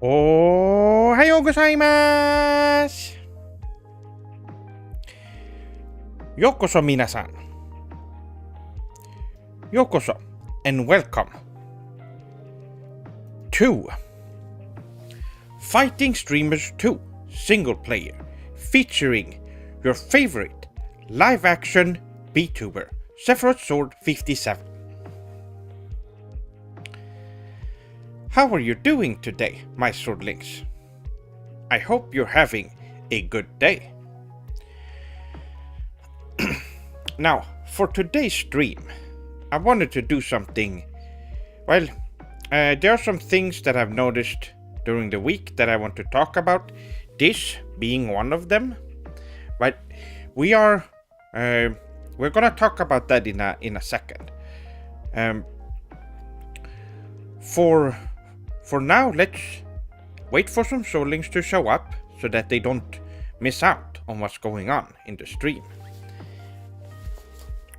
Ohayou gozaimasu! Yokoso minasan. Yokoso and welcome to Fighting Streamers 2 Single Player featuring your favorite live-action Vtuber, Sephiroth Sword 57. How are you doing today, my swordlings? I hope you're having a good day. Now, for today's stream, I wanted to do something. Well, there are some things that I've noticed during the week that I want to talk about, this being one of them. But we're gonna talk about that in a second. For now, let's wait for some swordlings to show up so that they don't miss out on what's going on in the stream.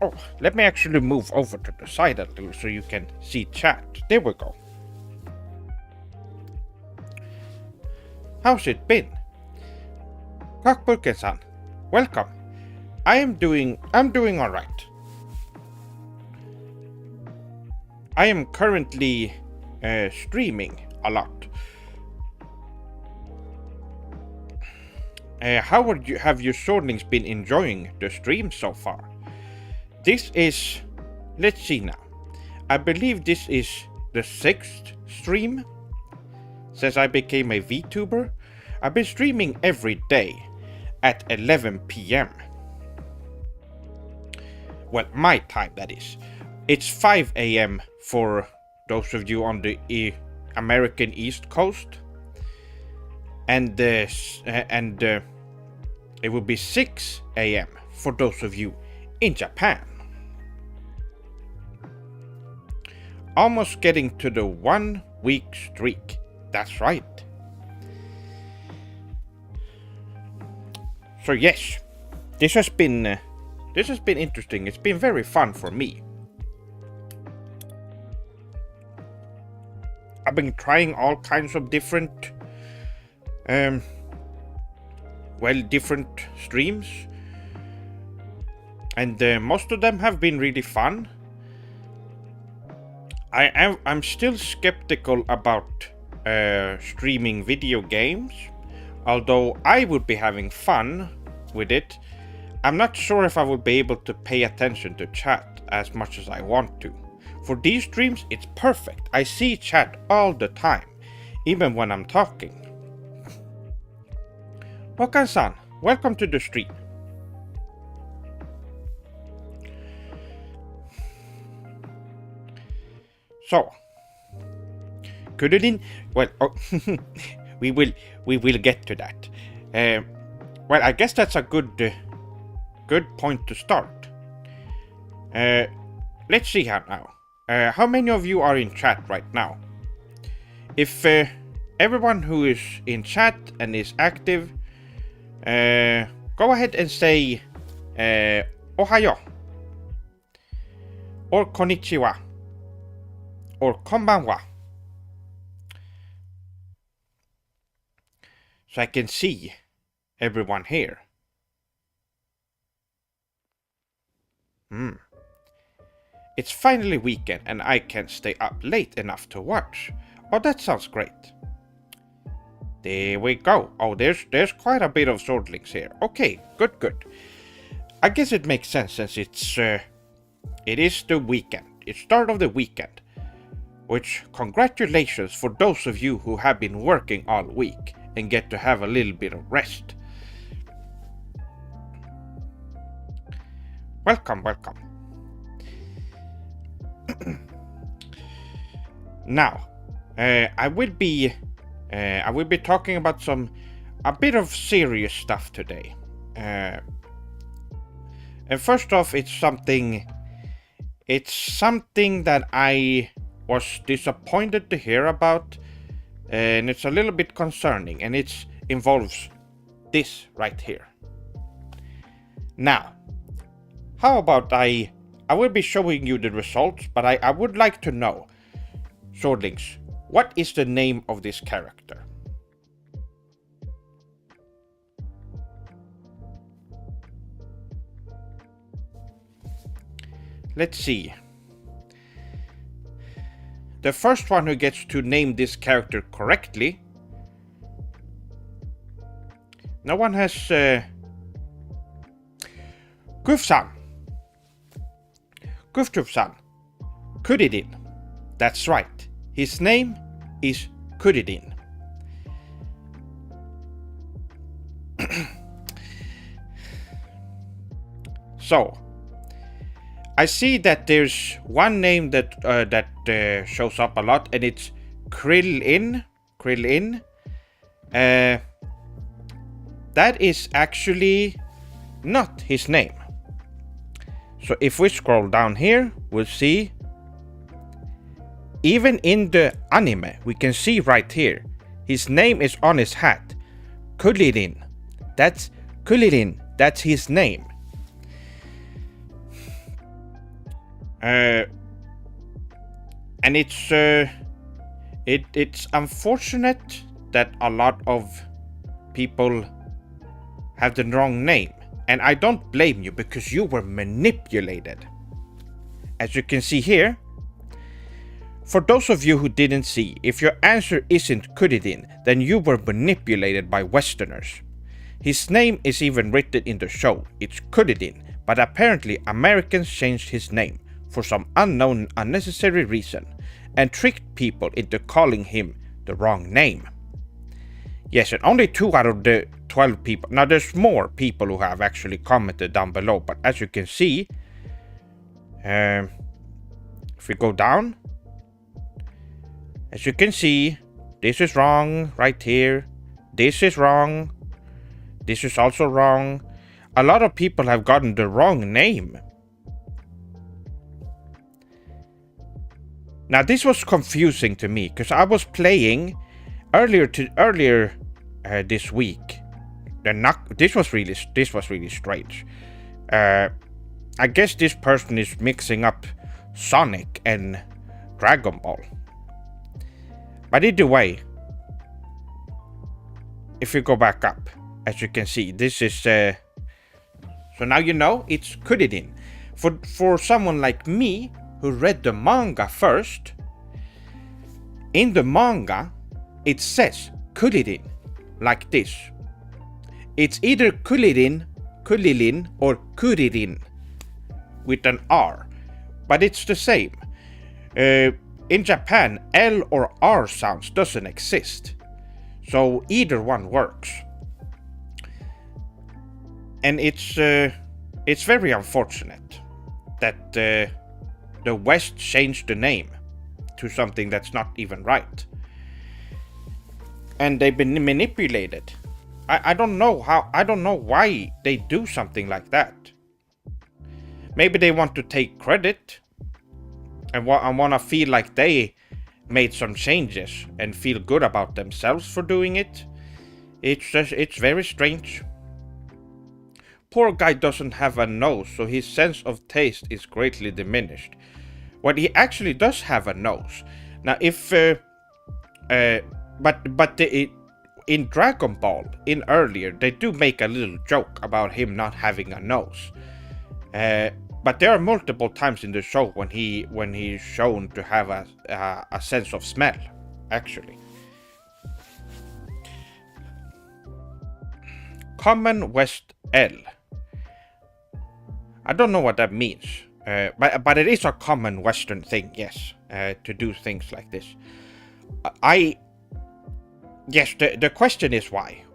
Oh, let me actually move over to the side a little so you can see chat. There we go. How's it been? Kakpulken-san, welcome. I'm doing alright. I am currently streaming a lot. How have your swordlings been enjoying the stream so far? This is, let's see now. I believe this is the 6th stream since I became a VTuber. I've been streaming every day at 11 p.m. Well, my time, that is. It's 5 a.m. for those of you on the American East Coast. And it will be 6 a.m. for those of you in Japan. Almost getting to the 1 week streak. That's right. So yes, this has been interesting. It's been very fun for me. I've been trying all kinds of different different streams, and most of them have been really fun. I'm still skeptical about streaming video games, although I would be having fun with it. I'm not sure if I will be able to pay attention to chat as much as I want to. For these streams, it's perfect. I see chat all the time, even when I'm talking. Okan-san, welcome to the stream. So, well, we will get to that. Well, I guess that's a good point to start. Let's see now. How many of you are in chat right now? If everyone who is in chat and is active, go ahead and say ohayo, or konnichiwa, or konbanwa, so I can see everyone here. It's finally weekend and I can stay up late enough to watch. Oh, that sounds great. There we go. Oh, there's quite a bit of swordlings here. Okay, good. I guess it makes sense since it is the weekend. It's start of the weekend. Which, congratulations for those of you who have been working all week and get to have a little bit of rest. Welcome. Now, I will be talking about a bit of serious stuff today. And first off, it's something that I was disappointed to hear about, and it's a little bit concerning, and it involves this right here. Now, how about I will be showing you the results, but I would like to know, swordlings, what is the name of this character? let's see. The first one who gets to name this character correctly. No one has... Gufsan. Gufsan. Kuridin. That's right. His name is Kuridin. So, I see that there's one name that shows up a lot, and it's Krillin. That is actually not his name. So if we scroll down here, we'll see, even in the anime, we can see right here, his name is on his hat. Kuririn. That's Kuririn. That's his name. And it's unfortunate that a lot of people have the wrong name, and I don't blame you because you were manipulated. As you can see here, for those of you who didn't see, if your answer isn't Kuririn, then you were manipulated by Westerners. His name is even written in the show, it's Kuririn, but apparently Americans changed his name for some unknown unnecessary reason and tricked people into calling him the wrong name. Yes, and only 2 out of the 12 people. Now there's more people who have actually commented down below, but as you can see, if we go down, as you can see, this is wrong right here, this is wrong, this is also wrong. A lot of people have gotten the wrong name. Now this was confusing to me because I was playing earlier this week. This was really strange. I guess this person is mixing up Sonic and Dragon Ball. But either way, if you go back up, as you can see, this is so now you know it's Kuririn. For someone like me who read the manga first, in the manga it says Kuririn like this. It's either Kuririn, or Kuririn with an R, but it's the same. In Japan, L or R sounds doesn't exist, so either one works. And it's very unfortunate that the West changed the name to something that's not even right. And they've been manipulated. I don't know why they do something like that. Maybe they want to take credit and want to feel like they made some changes and feel good about themselves for doing it. It's very strange. Poor guy doesn't have a nose, so his sense of taste is greatly diminished. Well, he actually does have a nose. Now, if in Dragon Ball, in earlier, they do make a little joke about him not having a nose. But there are multiple times in the show when he's shown to have a sense of smell, actually. Common West L. I don't know what that means, but it is a common Western thing, yes, to do things like this. Yes, the question is why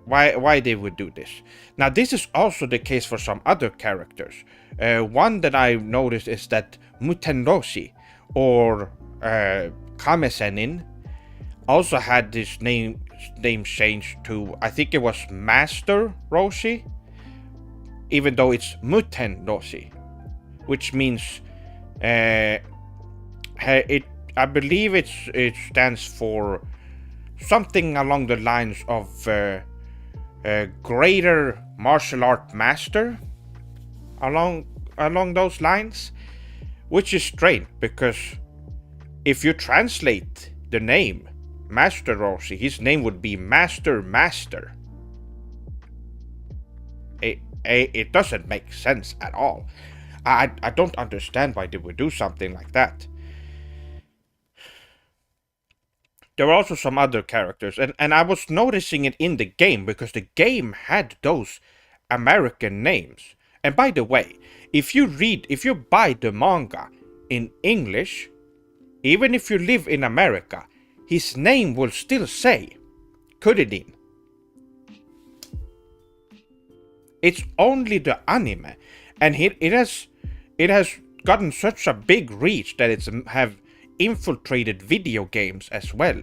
they would do this. Now, this is also the case for some other characters. One that I noticed is that Mutenroshi, or Kame-senin, also had this name changed to, I think it was Master Roshi, even though it's Mutenroshi, which means I believe it stands for something along the lines of greater martial art master, along those lines, which is strange because if you translate the name Master Roshi, his name would be Master. It doesn't make sense at all. I don't understand why they would do something like that. There were also some other characters, and I was noticing it in the game because the game had those American names. And by the way, if you buy the manga in English, even if you live in America, his name will still say Kuridin. It's only the anime, and it has gotten such a big reach that it's have infiltrated video games as well.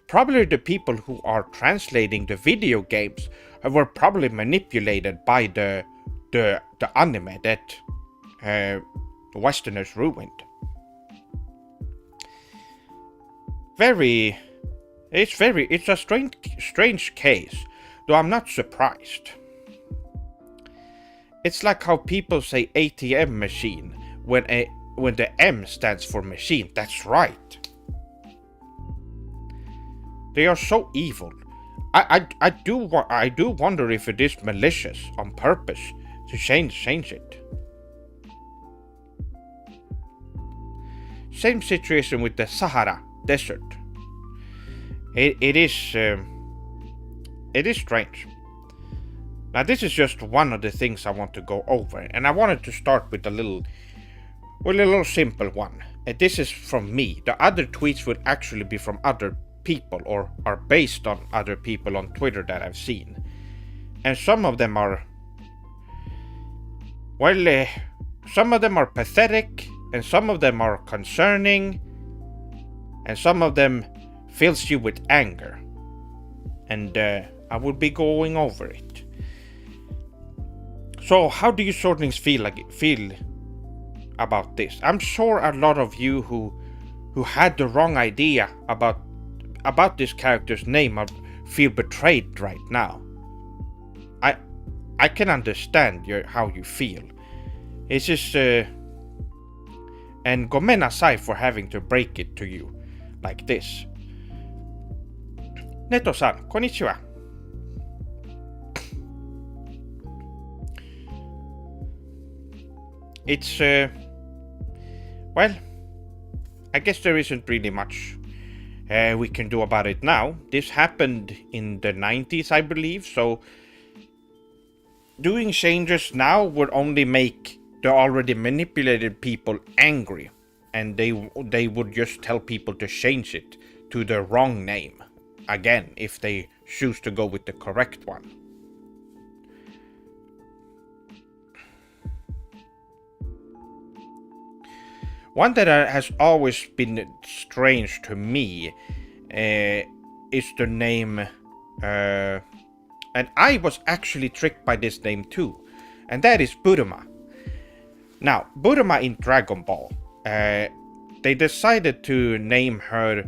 Probably the people who are translating the video games were probably manipulated by the anime that Westerners ruined. It's a strange case, though I'm not surprised. It's like how people say ATM machine when the M stands for machine. That's right. They are so evil. I do wonder if it is malicious on purpose to change it. Same situation with the Sahara Desert. It is strange. Now this is just one of the things I want to go over, and I wanted to start with a little simple one. And this is from me. The other tweets would actually be from other people or are based on other people on Twitter that I've seen. And some of them are, some of them are pathetic, and some of them are concerning, and some of them fills you with anger. And I will be going over it. So how do you Swordlings feel about this? I'm sure a lot of you who had the wrong idea about this character's name feel betrayed right now. I can understand how you feel. It's just and gomenasai for having to break it to you like this. Neto-san, konnichiwa. It's well, I guess there isn't really much we can do about it now. This happened in the 90s, I believe, so doing changes now would only make the already manipulated people angry, and they would just tell people to change it to the wrong name again if they choose to go with the correct one. One that has always been strange to me is the name, and I was actually tricked by this name too, and that is Buruma. Now, Buruma in Dragon Ball, they decided to name her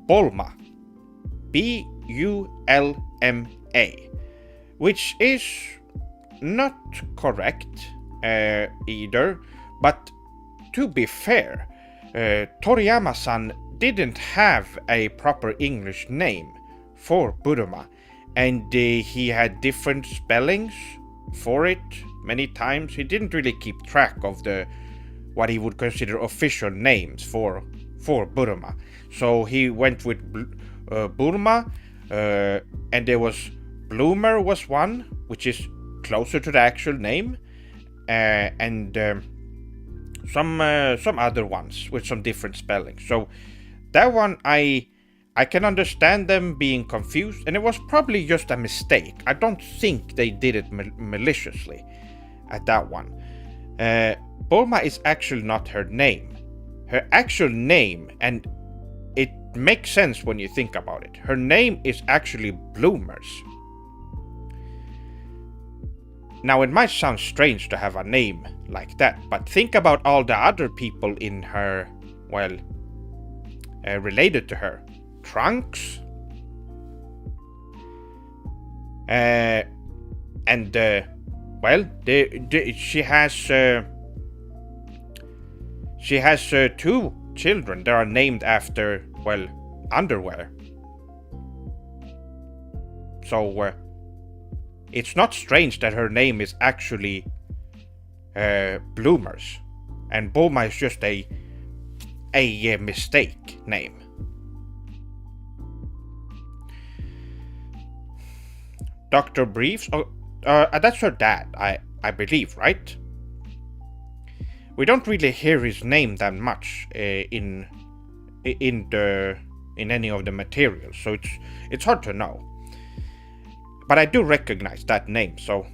Bulma, B-U-L-M-A, which is not correct either, but to be fair, Toriyama-san didn't have a proper English name for Buruma, and he had different spellings for it many times. He didn't really keep track of what he would consider official names for Buruma. So he went with Burma, and there was Bloomer was one, which is closer to the actual name, and some other ones with some different spellings. So that one I can understand them being confused, and it was probably just a mistake. I don't think they did it maliciously at that one. Bulma is actually not her name. Her actual name, and it makes sense when you think about it, her name is actually Bloomers. Now, it might sound strange to have a name like that, but think about all the other people in her, related to her. Trunks, and she has two children that are named after underwear. So it's not strange that her name is actually bloomers, and Bulma is just a mistake name. Dr. Briefs, that's her dad, I believe, right? We don't really hear his name that much in any of the materials, so it's hard to know. But I do recognize that name, so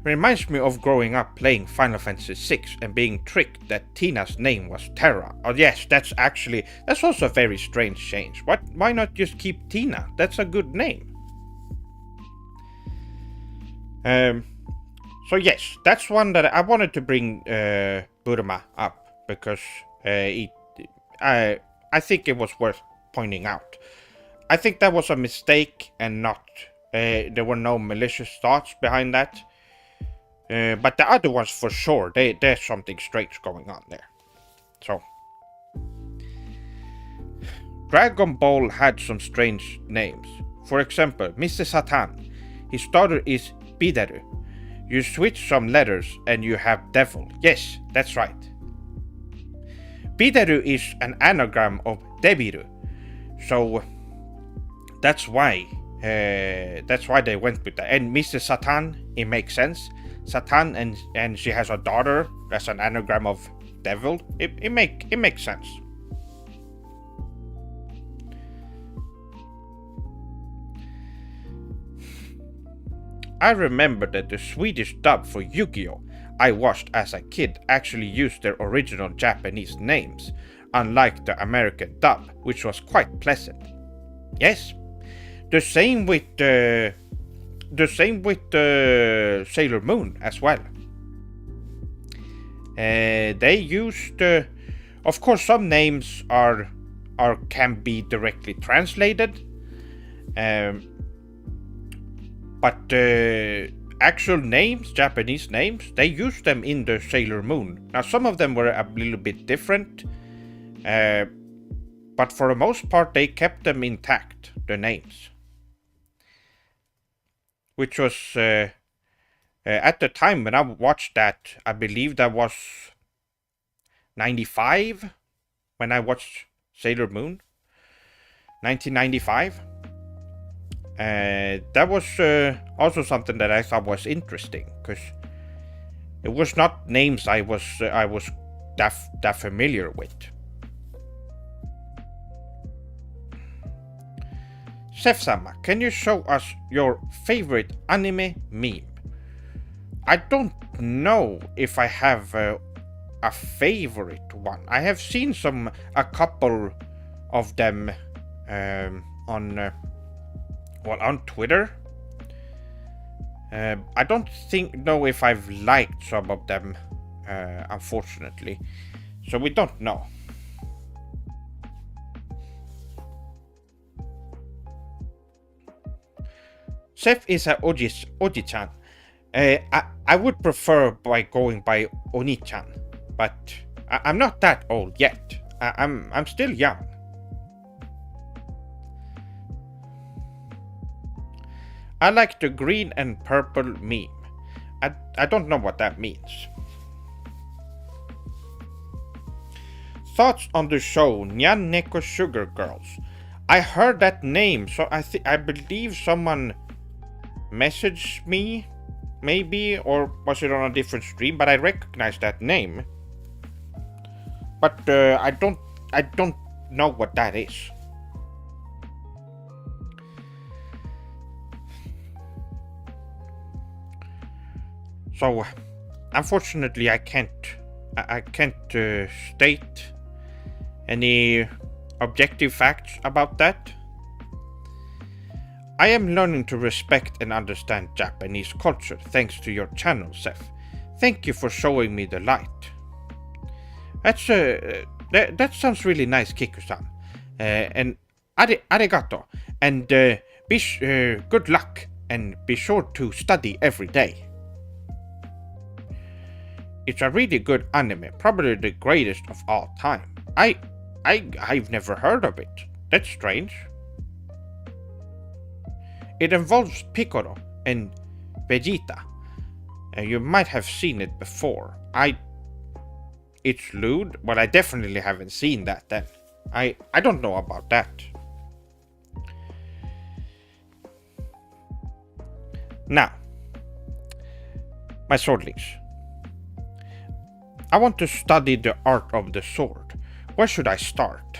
reminds me of growing up playing Final Fantasy VI and being tricked that Tina's name was Terra. Oh yes, that's also a very strange change. Why not just keep Tina? That's a good name. So yes, that's one that I wanted to bring Burma up because I think it was worth pointing out. I think that was a mistake and not there were no malicious thoughts behind that. But the other ones for sure, there's something strange going on there. So Dragon Ball had some strange names. For example, Mr. Satan, his daughter is Bidaru. You switch some letters and you have devil. Yes, that's right. Bidaru is an anagram of Debiru, so that's why they went with that. And Mr. Satan, it makes sense. Satan and she has a daughter as an anagram of devil. It makes sense. I remember that the Swedish dub for Yu-Gi-Oh! I watched as a kid actually used their original Japanese names, unlike the American dub, which was quite pleasant. Yes, the same with Sailor Moon as well. They used, of course, some names can be directly translated. But actual names, Japanese names, they used them in the Sailor Moon. Now, some of them were a little bit different, but for the most part, they kept them intact, the names. Which was, at the time when I watched that, I believe that was 95, when I watched Sailor Moon, 1995. That was also something that I thought was interesting, because it was not names I was that familiar with. Sef-sama, can you show us your favorite anime meme? I don't know if I have a favorite one. I have seen a couple of them on Twitter. I don't know if I've liked some of them, unfortunately. So we don't know. Seth is a Oji-chan. I would prefer by going by Oni-chan, but I'm not that old yet. I'm still young. I like the green and purple meme. I don't know what that means. Thoughts on the show Nyan Neko Sugar Girls? I heard that name, so I believe someone messaged me, maybe, or was it on a different stream? But I recognize that name. But I don't know what that is. So, unfortunately, I can't state any objective facts about that. I am learning to respect and understand Japanese culture thanks to your channel, Seth. Thank you for showing me the light. That sounds really nice, Kiku-san. And arigato. And good luck. And be sure to study every day. It's a really good anime, probably the greatest of all time. I've never heard of it. That's strange. It involves Piccolo and Vegeta. You might have seen it before. It's lewd, but I definitely haven't seen that then. I don't know about that. Now, my swordlings. I want to study the art of the sword. Where should I start?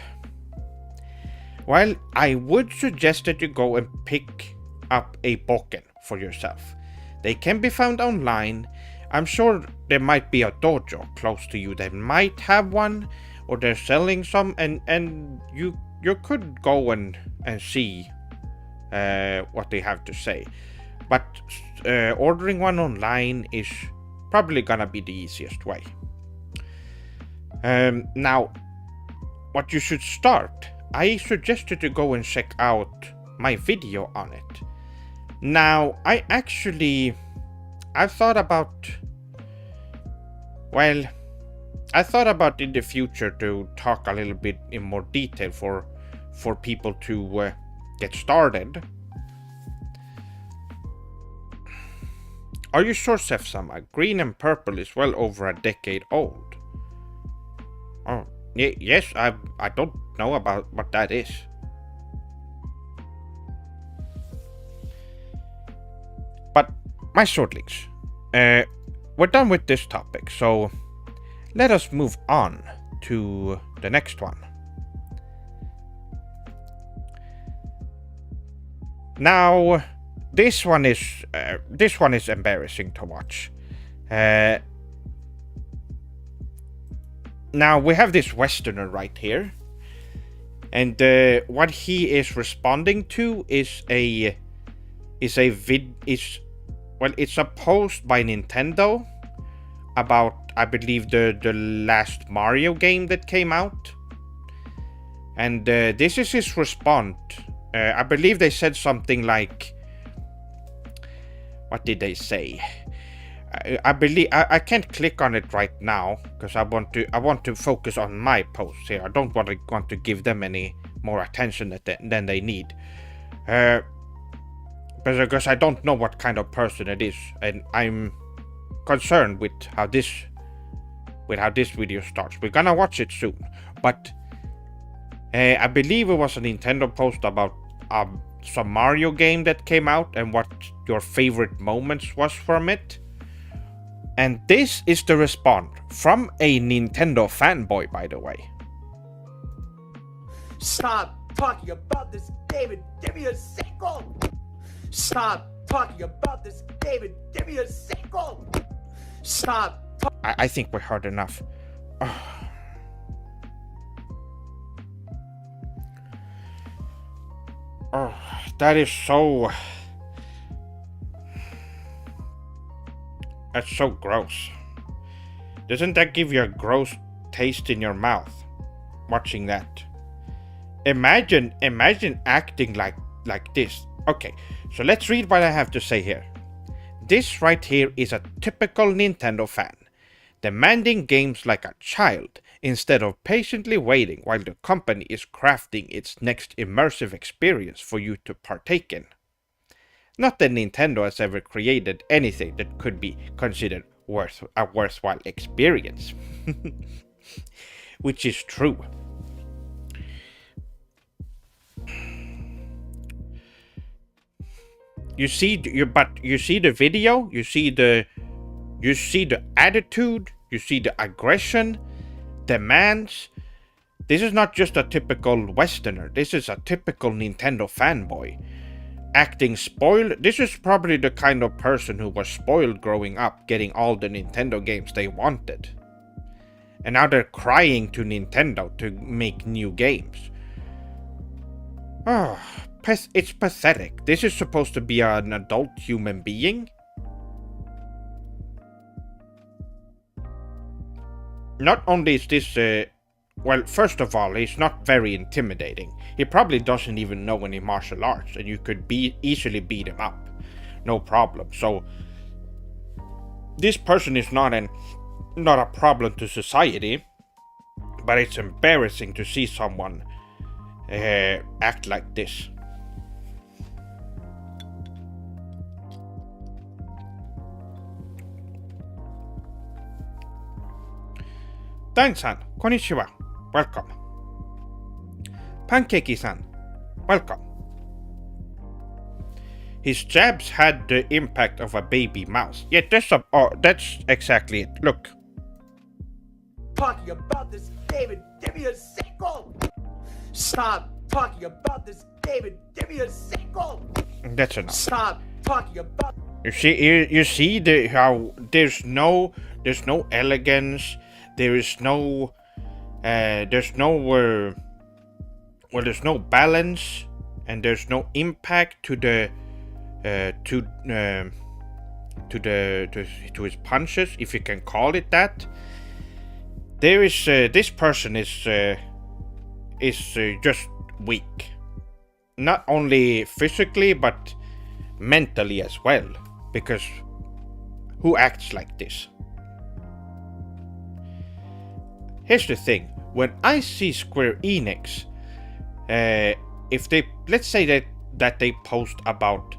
Well, I would suggest that you go and pick up a bokken for yourself. They can be found online. I'm sure there might be a dojo close to you that might have one, or they're selling some, and you could go and see what they have to say. But ordering one online is probably gonna be the easiest way. Now, what you should start, I suggest you to go and check out my video on it. Now, I've thought about, well, I thought about in the future to talk a little bit in more detail for people to get started. Are you sure, Sefsama? Green and purple is well over a decade old. Oh, yes, I don't know about what that is. But, my swordlings, we're done with this topic, so let us move on to the next one. Now, this one is embarrassing to watch. Now we have this Westerner right here, and what he is responding to is it's a post by Nintendo about, I believe, the last Mario game that came out, and this is his response. I believe they said something like, what did they say? I believe I can't click on it right now because I want to focus on my posts here. I don't want to give them any more attention than they need. Because I don't know what kind of person it is, and I'm concerned with how this video starts. We're gonna watch it soon, but I believe it was a Nintendo post about some Mario game that came out and what your favorite moments was from it. And this is the response from a Nintendo fanboy, by the way. Stop talking about this game and give me a sequel! Stop talking about this game and give me a sequel! Stop! I think we heard enough. Oh, that is so... That's so gross. Doesn't that give you a gross taste in your mouth? Watching that. Imagine acting like this. Okay, so let's read what I have to say here. This right here is a typical Nintendo fan, demanding games like a child instead of patiently waiting while the company is crafting its next immersive experience for you to partake in. Not that Nintendo has ever created anything that could be considered a worthwhile experience. Which is true. You see the video, you see the attitude, you see the aggression, demands. This is not just a typical Westerner, this is a typical Nintendo fanboy. Acting spoiled. This is probably the kind of person who was spoiled growing up, getting all the Nintendo games they wanted. And now they're crying to Nintendo to make new games. Oh, it's pathetic. This is supposed to be an adult human being? Not only is this, well, first of all, he's not very intimidating. He probably doesn't even know any martial arts, and you could easily beat him up. No problem. So, this person is not a problem to society, but it's embarrassing to see someone act like this. Dain-san, konnichiwa. Welcome. Pancakey-san, welcome. His jabs had the impact of a baby mouse. Yeah, that's exactly it. Look. Talking about this game and give me a sequel. Stop talking about this game and give me a sequel. That's enough. Stop talking about. You see how there's no elegance. There's no balance, and there's no impact to his punches, if you can call it that. There is this person is just weak, not only physically but mentally as well. Because who acts like this? Here's the thing: when I see Square Enix, if they, let's say that they post about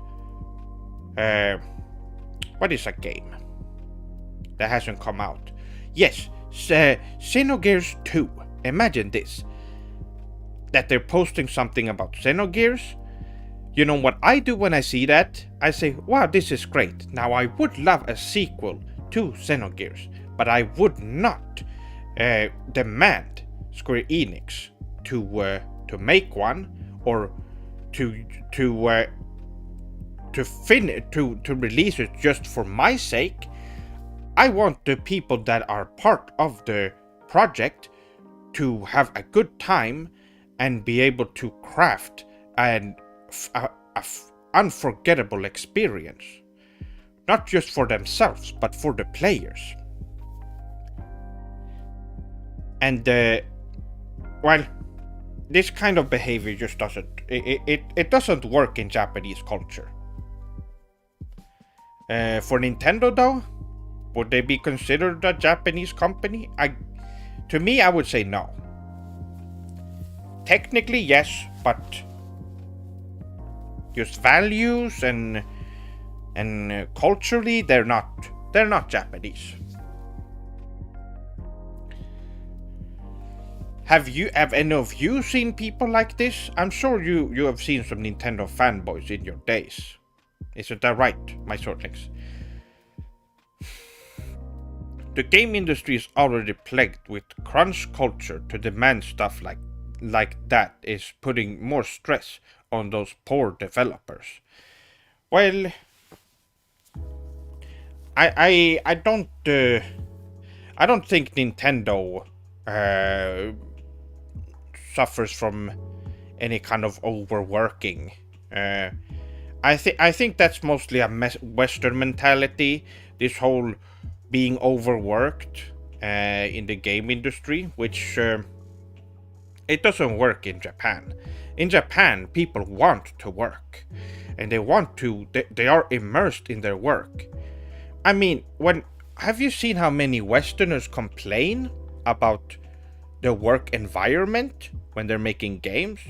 what is a game that hasn't come out? Yes, Xenogears 2. Imagine this: that they're posting something about Xenogears. You know what I do when I see that? I say, wow, this is great. Now I would love a sequel to Xenogears, but I would not demand Square Enix to make one, or to release it just for my sake. I want the people that are part of the project to have a good time and be able to craft an unforgettable experience, not just for themselves but for the players. And well, this kind of behavior just doesn't doesn't work in Japanese culture. For Nintendo though, would they be considered a Japanese company? To me, I would say no. Technically yes, but just values and culturally they're not Japanese. Have any of you seen people like this? I'm sure you have seen some Nintendo fanboys in your days. Isn't that right, my sortlings? The game industry is already plagued with crunch culture. To demand stuff like that is putting more stress on those poor developers. Well, I don't think Nintendo suffers from any kind of overworking. I think that's mostly a Western mentality. This whole being overworked in the game industry, which it doesn't work in Japan. In Japan, people want to work, and they are immersed in their work. I mean, have you seen how many Westerners complain about the work environment when they're making games?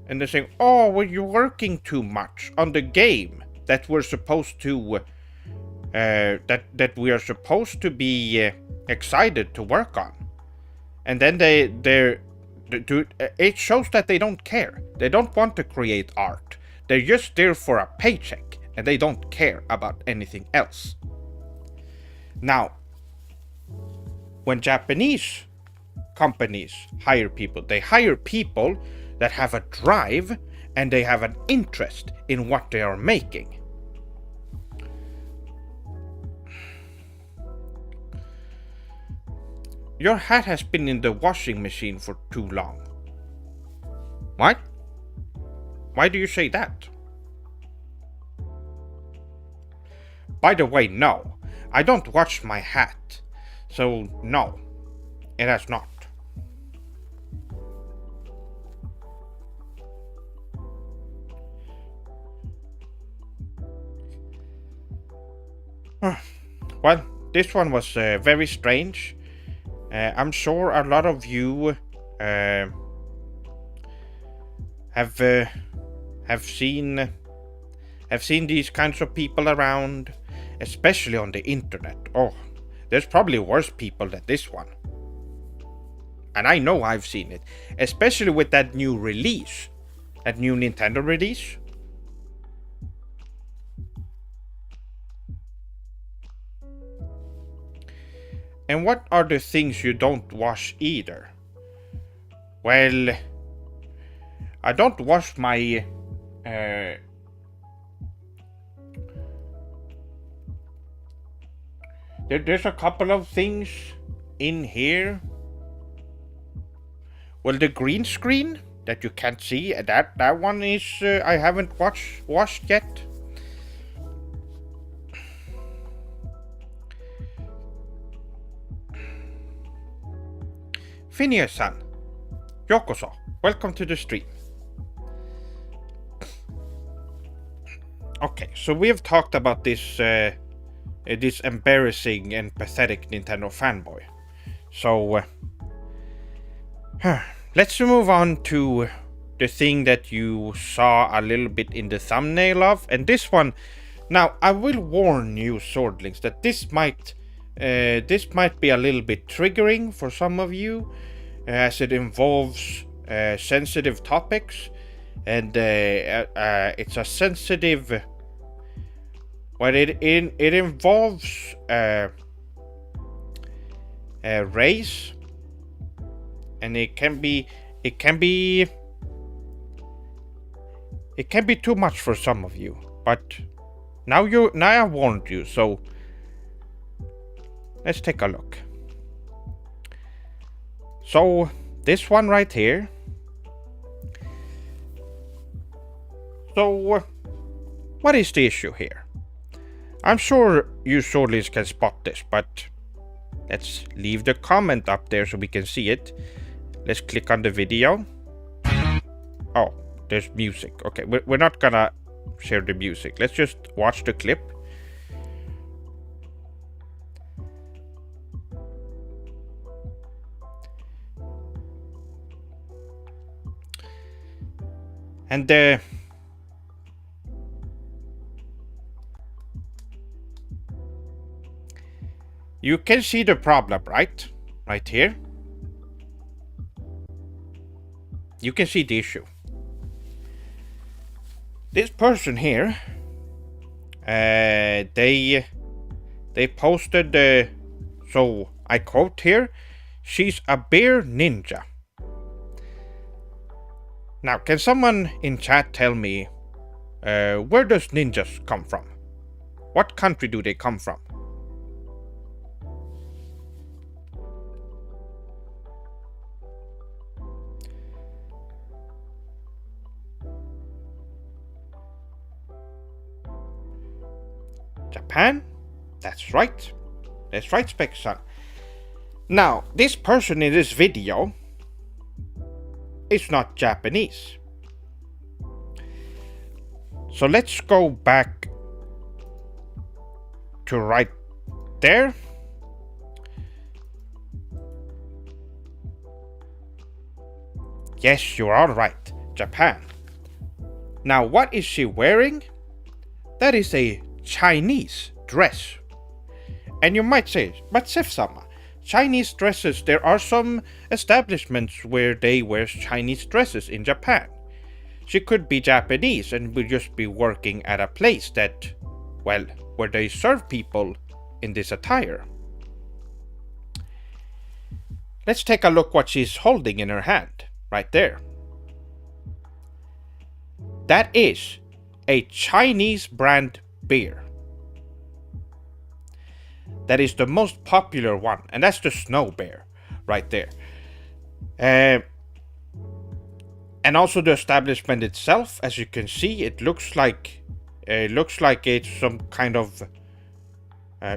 And they're saying, oh, well, you're working too much on the game that we're supposed to that we are supposed to be excited to work on. And then it shows that they don't care. They don't want to create art. They're just there for a paycheck, and they don't care about anything else. Now, when Japanese companies hire people, they hire people that have a drive and they have an interest in what they are making. Your hat has been in the washing machine for too long. What? Why do you say that? By the way, no. I don't wash my hat. So, no. It has not. Well, this one was very strange. I'm sure a lot of you have seen these kinds of people around, especially on the internet. Oh, there's probably worse people than this one. And I know I've seen it, especially with that new release, that new Nintendo release. And what are the things you don't wash either? Well, I don't wash my there's a couple of things in here. Well, the green screen that you can't see, that one is I haven't washed yet. Phineas-san, yokoso, welcome to the stream. Okay, so we have talked about this this embarrassing and pathetic Nintendo fanboy. So let's move on to the thing that you saw a little bit in the thumbnail of, and this one. Now, I will warn you, Swordlings, that this might be a little bit triggering for some of you, as it involves sensitive topics, and it's a sensitive. Well, it involves race, and it can be too much for some of you. But now I warned you, so let's take a look. So this one right here. So what is the issue here? I'm sure you Swordlings can spot this, but let's leave the comment up there so we can see it. Let's click on the video. Oh, there's music. Okay, we're not gonna share the music. Let's just watch the clip. And you can see the problem, right? Right here. You can see the issue. This person here, they posted, so I quote here, "She's a bear ninja." Now, can someone in chat tell me, where does ninjas come from? What country do they come from? Japan? That's right. That's right, Spec-san. Now, this person in this video is not Japanese. So let's go back to right there. Yes, you are right. Japan. Now, what is she wearing? That is a Chinese dress. And you might say, but Sif-sama, Chinese dresses, there are some establishments where they wear Chinese dresses in Japan. She could be Japanese and would just be working at a place that, well, where they serve people in this attire. Let's take a look what she's holding in her hand, right there. That is a Chinese brand beer. That is the most popular one, and that's the snow bear right there. And also the establishment itself, as you can see, it looks like it's some kind of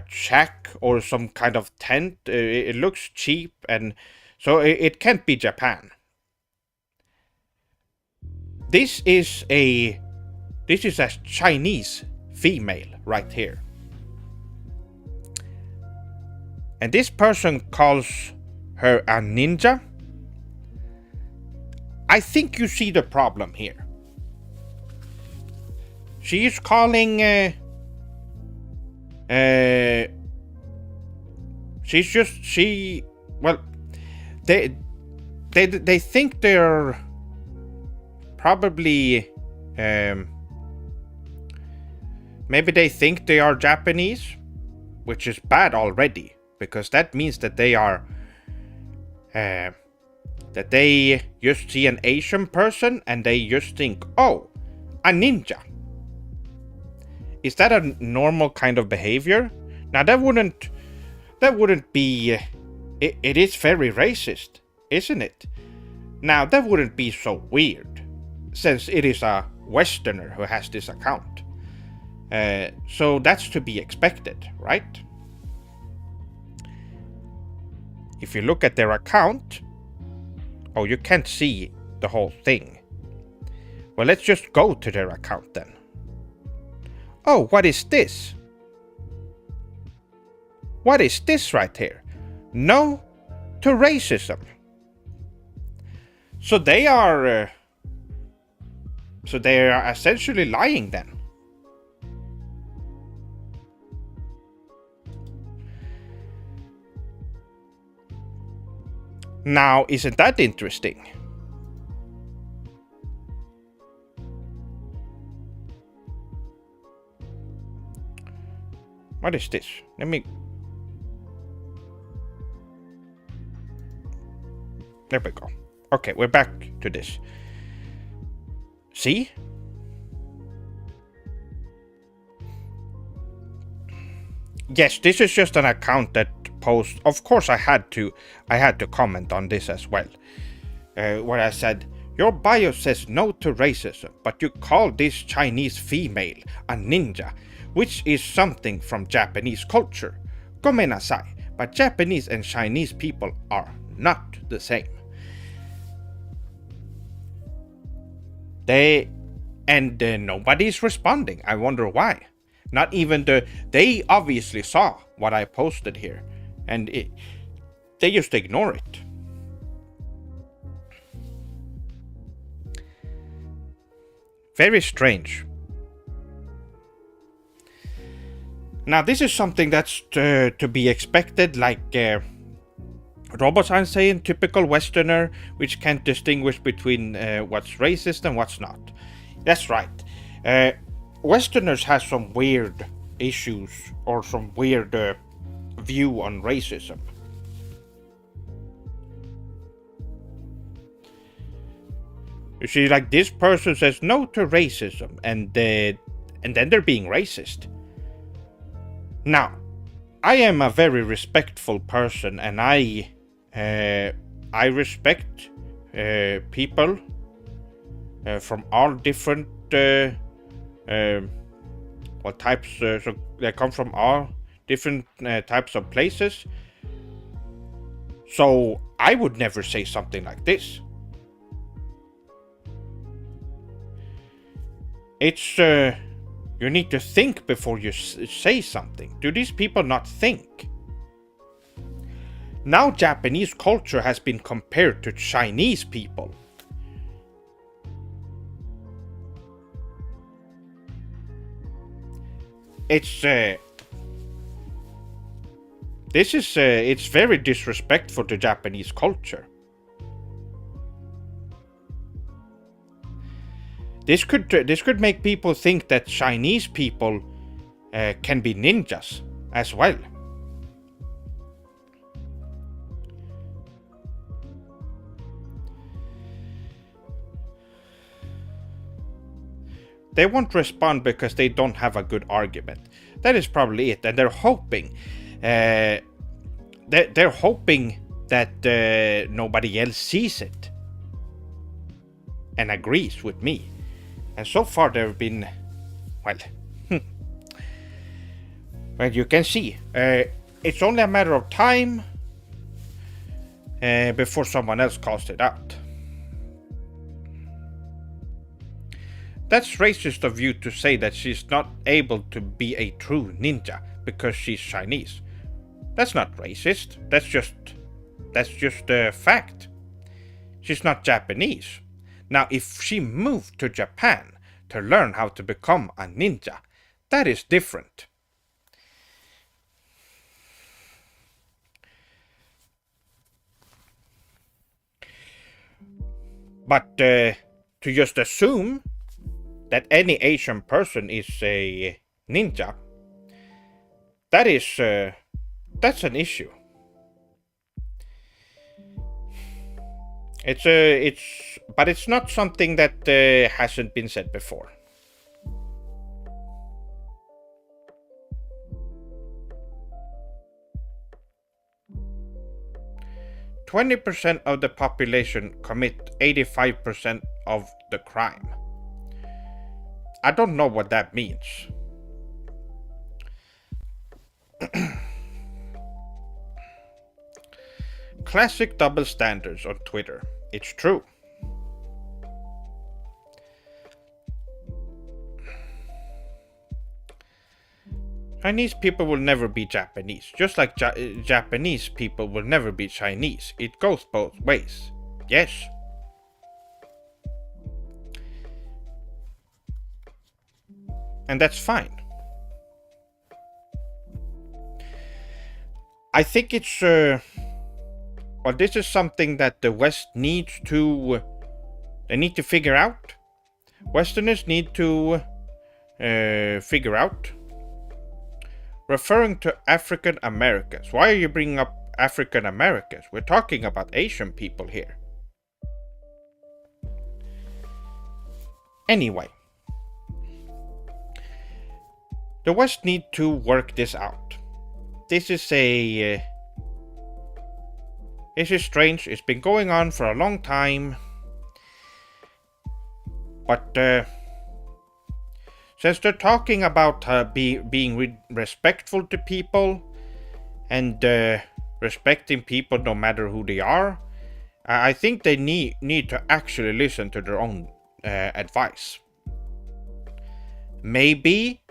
shack or some kind of tent. It looks cheap, and so it can't be Japan. This is a Chinese female right here. And this person calls her a ninja. I think you see the problem here. She is calling they think they're probably maybe they think they are Japanese, which is bad already, because that means that they are that they just see an Asian person and they just think, oh, a ninja. Is that a normal kind of behavior? Now that wouldn't be. It is very racist, isn't it? Now that wouldn't be so weird, since it is a Westerner who has this account. So that's to be expected, right? If you look at their account, oh, you can't see the whole thing. Well, let's just go to their account then. Oh, what is this? What is this right here? No to racism. So they are essentially lying then. Now, isn't that interesting? What is this? Let me... There we go. Okay, we're back to this. See? Yes, this is just an account that posts. Of course, I had to comment on this as well. Where I said, your bio says no to racism, but you call this Chinese female a ninja, which is something from Japanese culture. Gomenasai, but Japanese and Chinese people are not the same. Nobody's responding. I wonder why. Not even they obviously saw what I posted here, and they just ignore it. Very strange. Now this is something that's to be expected, like Robo-san saying, typical Westerner, which can't distinguish between what's racist and what's not. That's right. Westerners have some weird issues or some weird view on racism. You see, like this person says no to racism, and then they're being racist. Now, I am a very respectful person, and I respect people from all different types. So they come from all different types of places. So I would never say something like this. It's you need to think before you say something. Do these people not think? Now Japanese culture has been compared to Chinese people. It's it's very disrespectful to Japanese culture. This could make people think that Chinese people can be ninjas as well. They won't respond because they don't have a good argument. That is probably it, and they're hoping. They're hoping that nobody else sees it and agrees with me. And so far there have been, well, well, you can see, it's only a matter of time before someone else calls it out. That's racist of you to say that she's not able to be a true ninja because she's Chinese. That's not racist. That's just a fact. She's not Japanese. Now, if she moved to Japan to learn how to become a ninja, that is different. But to just assume that any Asian person is a ninja, that's an issue. But it's not something that hasn't been said before. 20% of the population commit 85% of the crime. I don't know what that means. Classic double standards on Twitter. It's true. Chinese people will never be Japanese, just like Japanese people will never be Chinese. It goes both ways. Yes. And that's fine. I think it's this is something that the West needs to figure out. Westerners need to figure out. Referring to African Americans. Why are you bringing up African Americans? We're talking about Asian people here. Anyway. The West need to work this out. This is strange. It's been going on for a long time. But since they're talking about being respectful to people and respecting people no matter who they are, I think they need to actually listen to their own advice. Maybe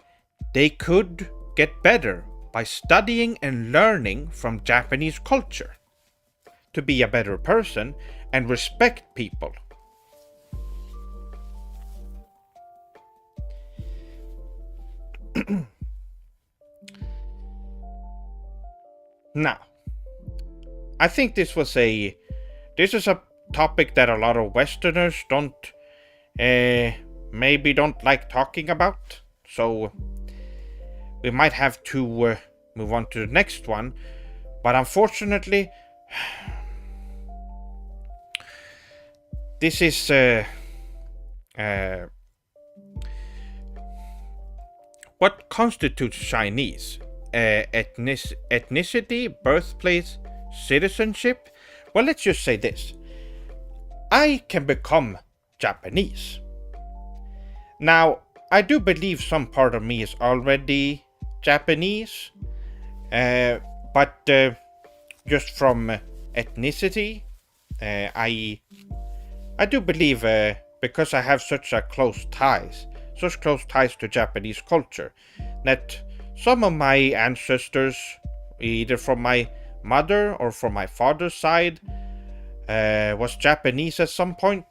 they could get better by studying and learning from Japanese culture to be a better person and respect people. Now, I think this is a topic that a lot of Westerners maybe don't like talking about, so we might have to move on to the next one. But unfortunately, this is what constitutes Chinese? Ethnicity, birthplace, citizenship? Well, let's just say this. I can become Japanese. Now, I do believe some part of me is already Japanese, but just from ethnicity, I do believe because I have such close ties to Japanese culture, that some of my ancestors, either from my mother or from my father's side, was Japanese at some point.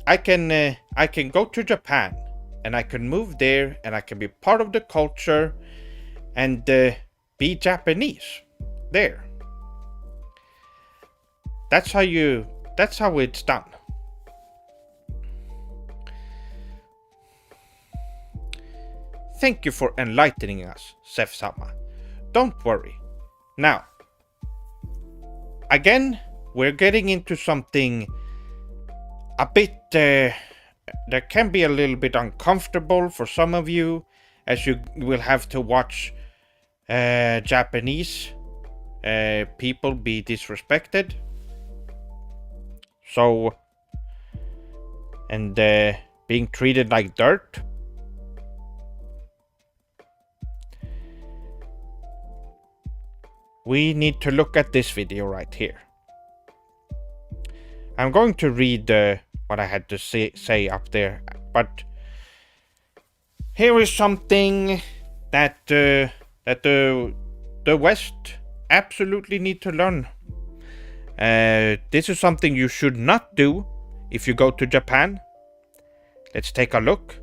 I can go to Japan and I can move there and I can be part of the culture and be Japanese there. That's how it's done. Thank you for enlightening us, Sef-sama. Don't worry. Now, again, we're getting into something a bit that can be a little bit uncomfortable for some of you, as you will have to watch Japanese people be disrespected. So, and being treated like dirt. We need to look at this video right here. I'm going to read what I had to say up there, but here is something that the West absolutely need to learn. This is something you should not do if you go to Japan. Let's take a look.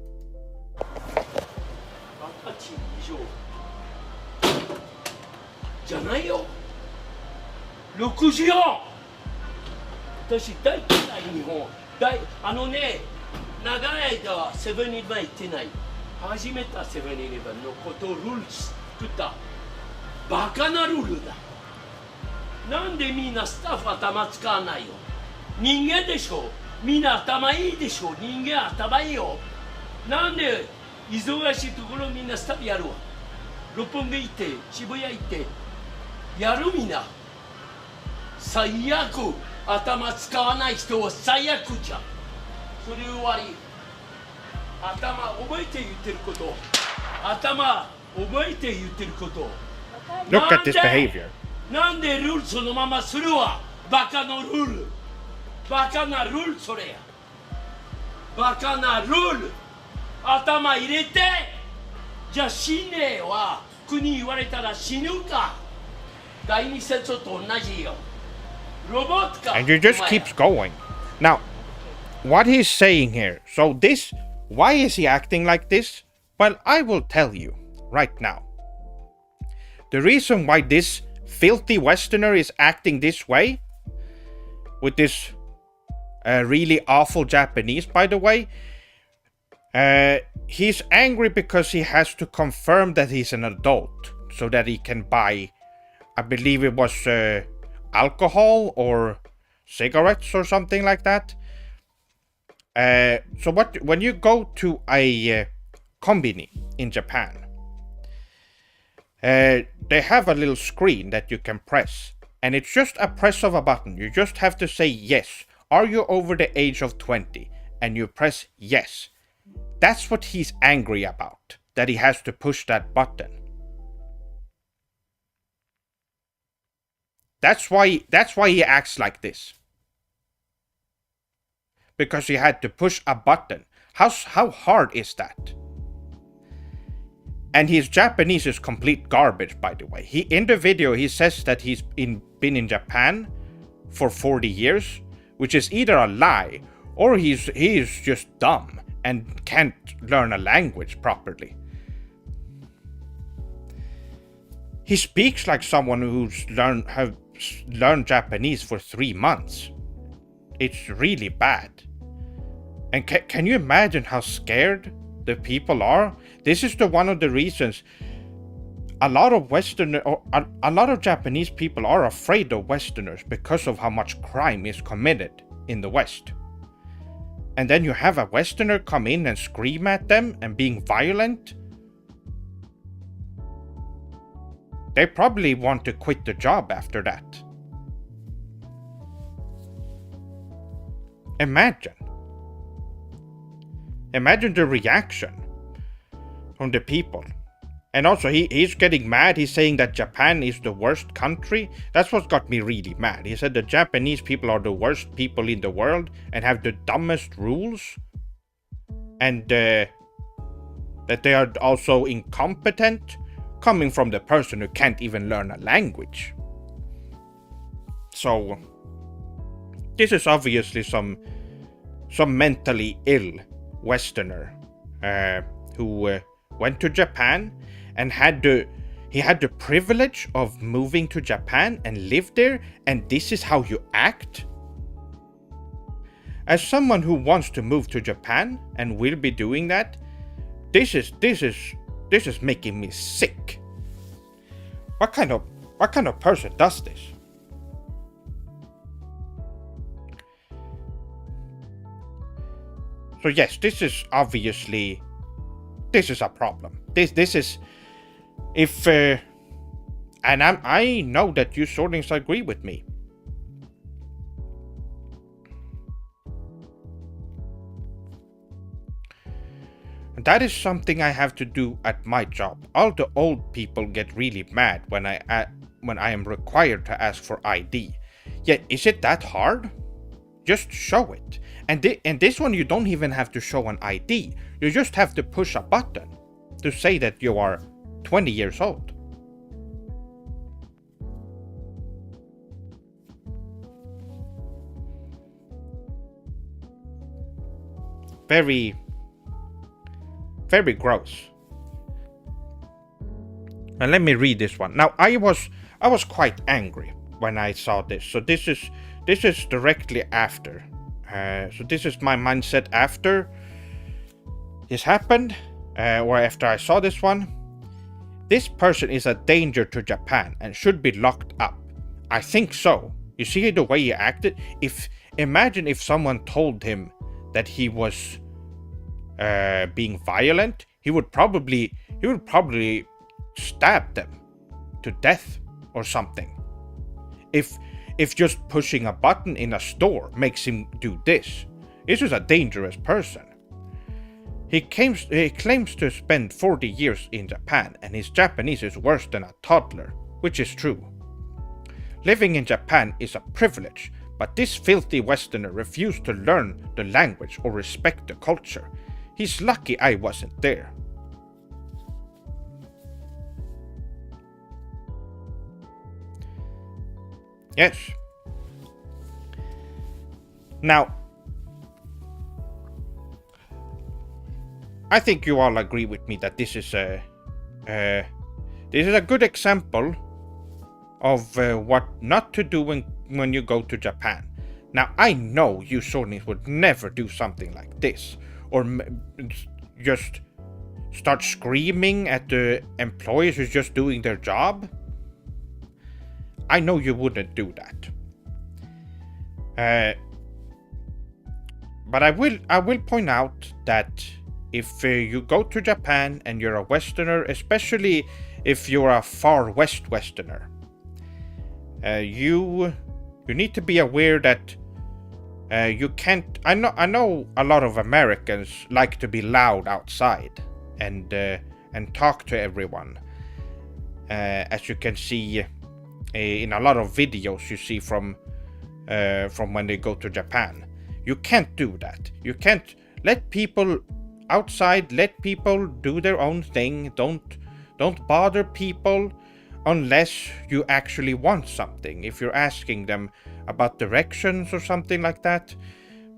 私大嫌い日本あのね長い間はセブンイレブン行ってない初めてセブンイレブンのことをルール作ったバカなルールだなんでみんなスタッフ頭使わないよ人間でしょみんな頭いいでしょ人間頭いいよなんで忙しいところみんなスタッフやるわ六本木行って渋谷行ってやるみんな最悪頭使わない人は最悪じゃんそれ終わり頭覚えて言ってること頭覚えて言ってること Look at this behavior. なんでルールそのままするわバカのルールバカなルールそれやバカなルール頭入れてじゃあ死ねは国言われたら死ぬか第二戦争と同じよロボットか And you just keeps going. Now, what he's saying here, so this, why is he acting like this? Well, I will tell you right now. The reason why this filthy Westerner is acting this way, with this really awful Japanese, by the way, he's angry because he has to confirm that he's an adult, so that he can buy, I believe it was alcohol or cigarettes or something like that. So when you go to a kombini in Japan, they have a little screen that you can press, and it's just a press of a button. You just have to say yes. Are you over the age of 20? And you press yes. That's what he's angry about, that he has to push that button. That's why he acts like this. Because he had to push a button. How hard is that? And his Japanese is complete garbage, by the way. In the video, he says that he's been in Japan for 40 years, which is either a lie or he is just dumb and can't learn a language properly. He speaks like someone who's learned Japanese for 3 months. It's really bad. And can you imagine how scared the people are? This is one of the reasons a lot of Japanese people are afraid of Westerners, because of how much crime is committed in the West. And then you have a Westerner come in and scream at them and being violent. They probably want to quit the job after that. Imagine the reaction from the people. And also he's getting mad. He's saying that Japan is the worst country. That's what got me really mad. He said the Japanese people are the worst people in the world and have the dumbest rules. And that they are also incompetent, coming from the person who can't even learn a language. So this is obviously some mentally ill Westerner who went to Japan and he had the privilege of moving to Japan and live there, and this is how you act? As someone who wants to move to Japan and will be doing that, this is making me sick. What kind of person does this? So yes, this is obviously a problem. This is if and I know that you Swordlings agree with me. That is something I have to do at my job. All the old people get really mad when I am required to ask for ID. Yeah, is it that hard? Just show it. And this one you don't even have to show an ID. You just have to push a button to say that you are 20 years old. Very, very gross. And let me read this one. Now I was quite angry when I saw this. So this this is directly after. So this is my mindset after this happened, or after I saw this one. This person is a danger to Japan and should be locked up. I think so. You see the way he acted? Imagine if someone told him that he was being violent, he would probably stab them to death or something. If just pushing a button in a store makes him do this is a dangerous person. He claims to spend 40 years in Japan, and his Japanese is worse than a toddler, which is true. Living in Japan is a privilege, but this filthy Westerner refused to learn the language or respect the culture. He's lucky I wasn't there. Yes. Now, I think you all agree with me that this is a good example of what not to do when you go to Japan. Now, I know you Sonis would never do something like this, or just start screaming at the employees who's just doing their job. I know you wouldn't do that. But I will point out that if you go to Japan and you're a Westerner, especially if you're a far west Westerner, you need to be aware that you can't. I know a lot of Americans like to be loud outside and talk to everyone, as you can see in a lot of videos you see from when they go to Japan. You can't do that. You can't let people outside, let people do their own thing. Don't bother people unless you actually want something. If you're asking them about directions or something like that.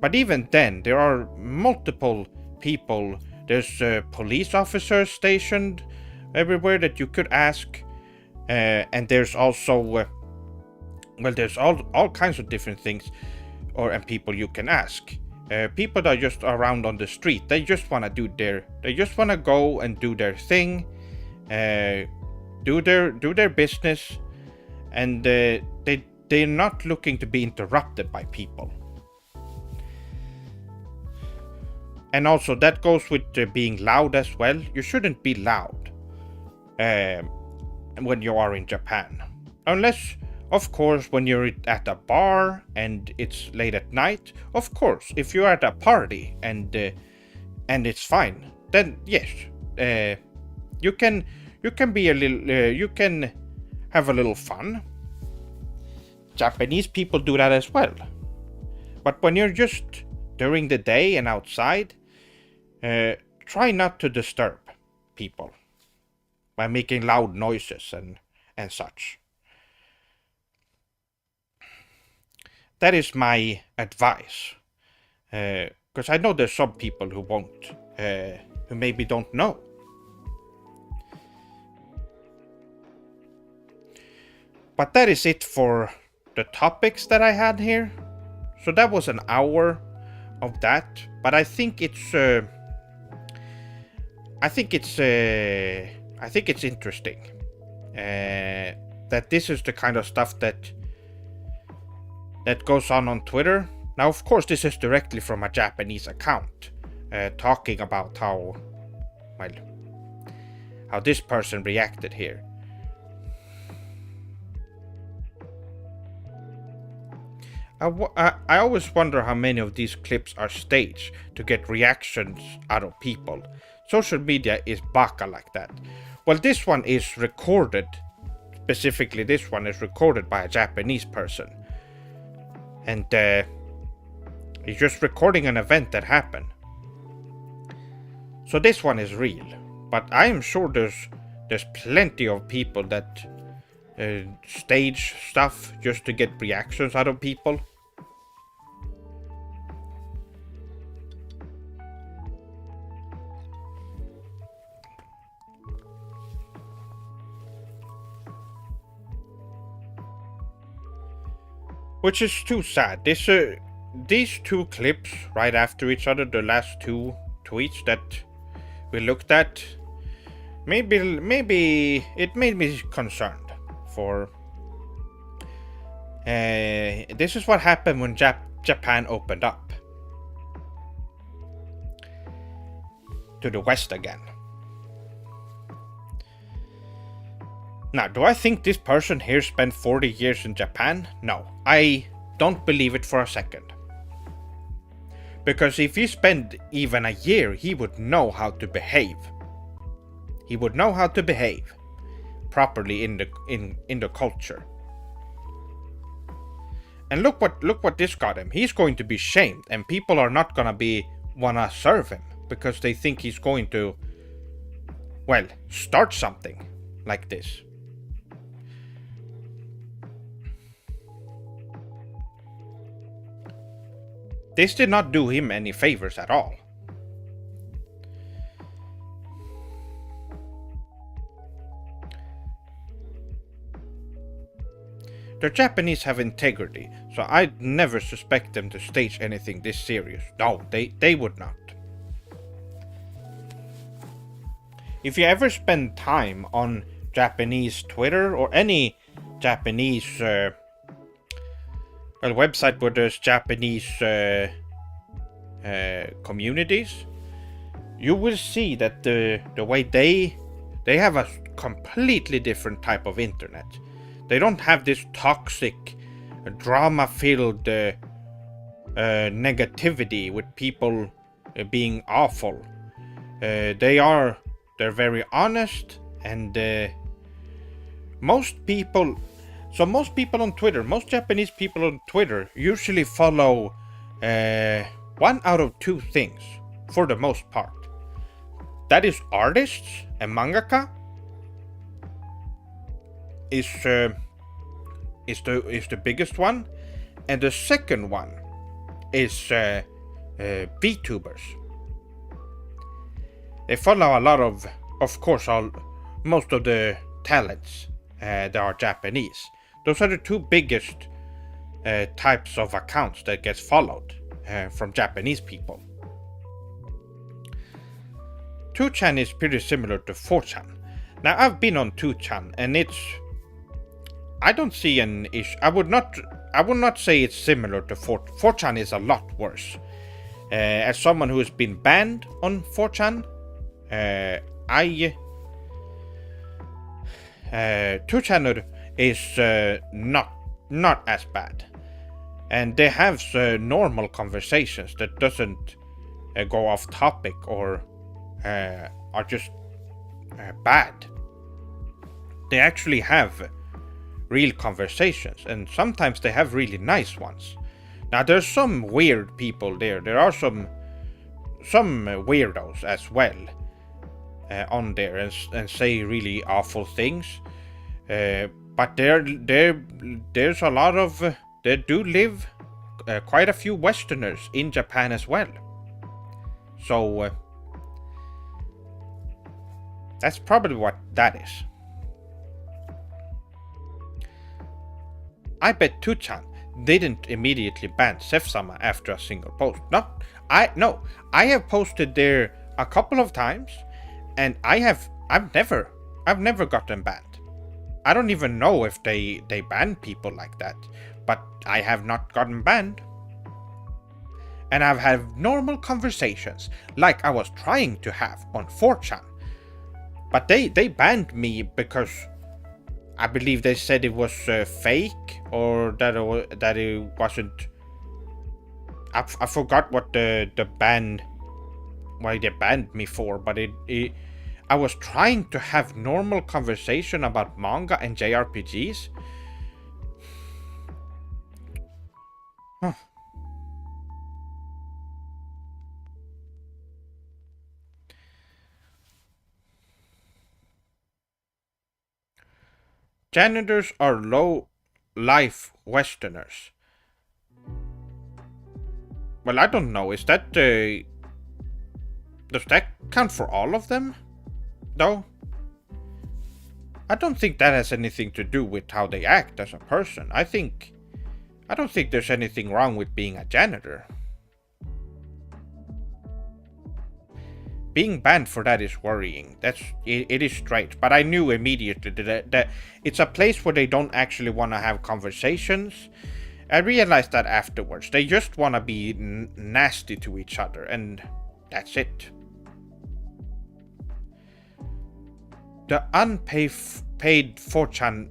But even then, there are multiple people. There's police officers stationed everywhere that you could ask. And there's also, there's all kinds of different things and people you can ask. People that are just around on the street, they just want to go and do their thing, do their business, and they're not looking to be interrupted by people. And also that goes with being loud as well. You shouldn't be loud when you are in Japan, unless, of course, when you're at a bar and it's late at night. Of course, if you're at a party and it's fine, then yes, you can be a little, you can have a little fun. Japanese people do that as well. But when you're just during the day and outside, try not to disturb people by making loud noises and such. That is my advice, because I know there's some people who won't, who maybe don't know. But that is it for the topics that I had here. So that was an hour of that, but I think it's interesting that this is the kind of stuff that goes on Twitter. Now, of course, this is directly from a Japanese account, talking about how this person reacted here. I always wonder how many of these clips are staged to get reactions out of people. Social media is baka like that. Well, this one is recorded. Specifically, this one is recorded by a Japanese person. And he's just recording an event that happened. So this one is real. But I am sure there's plenty of people that stage stuff just to get reactions out of people. which is too sad. These two clips right after each other, the last two tweets that we looked at, maybe it made me concerned for. This is what happened when Japan opened up to the West again. Now, do I think this person here spent 40 years in Japan? No, I don't believe it for a second. Because if he spent even a year, he would know how to behave. He would know how to behave properly in the culture. And look what this got him. He's going to be shamed, and people are not gonna wanna serve him because they think he's going to, well, start something like this. This did not do him any favors at all. The Japanese have integrity, so I'd never suspect them to stage anything this serious. No, they would not. If you ever spend time on Japanese Twitter or any Japanese website where there's Japanese communities, you will see that the way they have a completely different type of internet. They don't have this toxic, drama-filled negativity with people being awful. They're very honest, and most people on Twitter, most Japanese people on Twitter usually follow one out of two things for the most part. That is artists and mangaka. Is the biggest one, and the second one is Vtubers. They follow a lot of course, most of the talents that are Japanese. Those are the two biggest types of accounts that gets followed from Japanese people. 2chan is pretty similar to 4chan. Now, I've been on 2chan, and I don't see an issue. I would not say it's similar to 4chan is a lot worse. As someone who has been banned on 4chan, 2chan is not as bad, and they have normal conversations that doesn't go off topic or are just bad. They actually have real conversations, and sometimes they have really nice ones. Now, there's some weird people there. There are some weirdos as well on there and say really awful things. But there's a lot of there do live quite a few Westerners in Japan as well. So that's probably what that is. I bet 2chan didn't immediately ban Sef-sama after a single post. I have posted there a couple of times, and I've never gotten banned. I don't even know if they ban people like that, but I have not gotten banned. And I've had normal conversations like I was trying to have on 4chan. But they banned me because I believe they said it was fake, or that it wasn't. I forgot what why they banned me for, but I was trying to have normal conversation about manga and JRPGs. Huh. Janitors are low-life Westerners. Well, I don't know. Is that does that count for all of them? Though? I don't think that has anything to do with how they act as a person. I think I don't think there's anything wrong with being a janitor. Being banned for that is worrying. It is strange, but I knew immediately that it's a place where they don't actually want to have conversations. I realized that afterwards. They just want to be nasty to each other, and that's it. The unpaid 4chan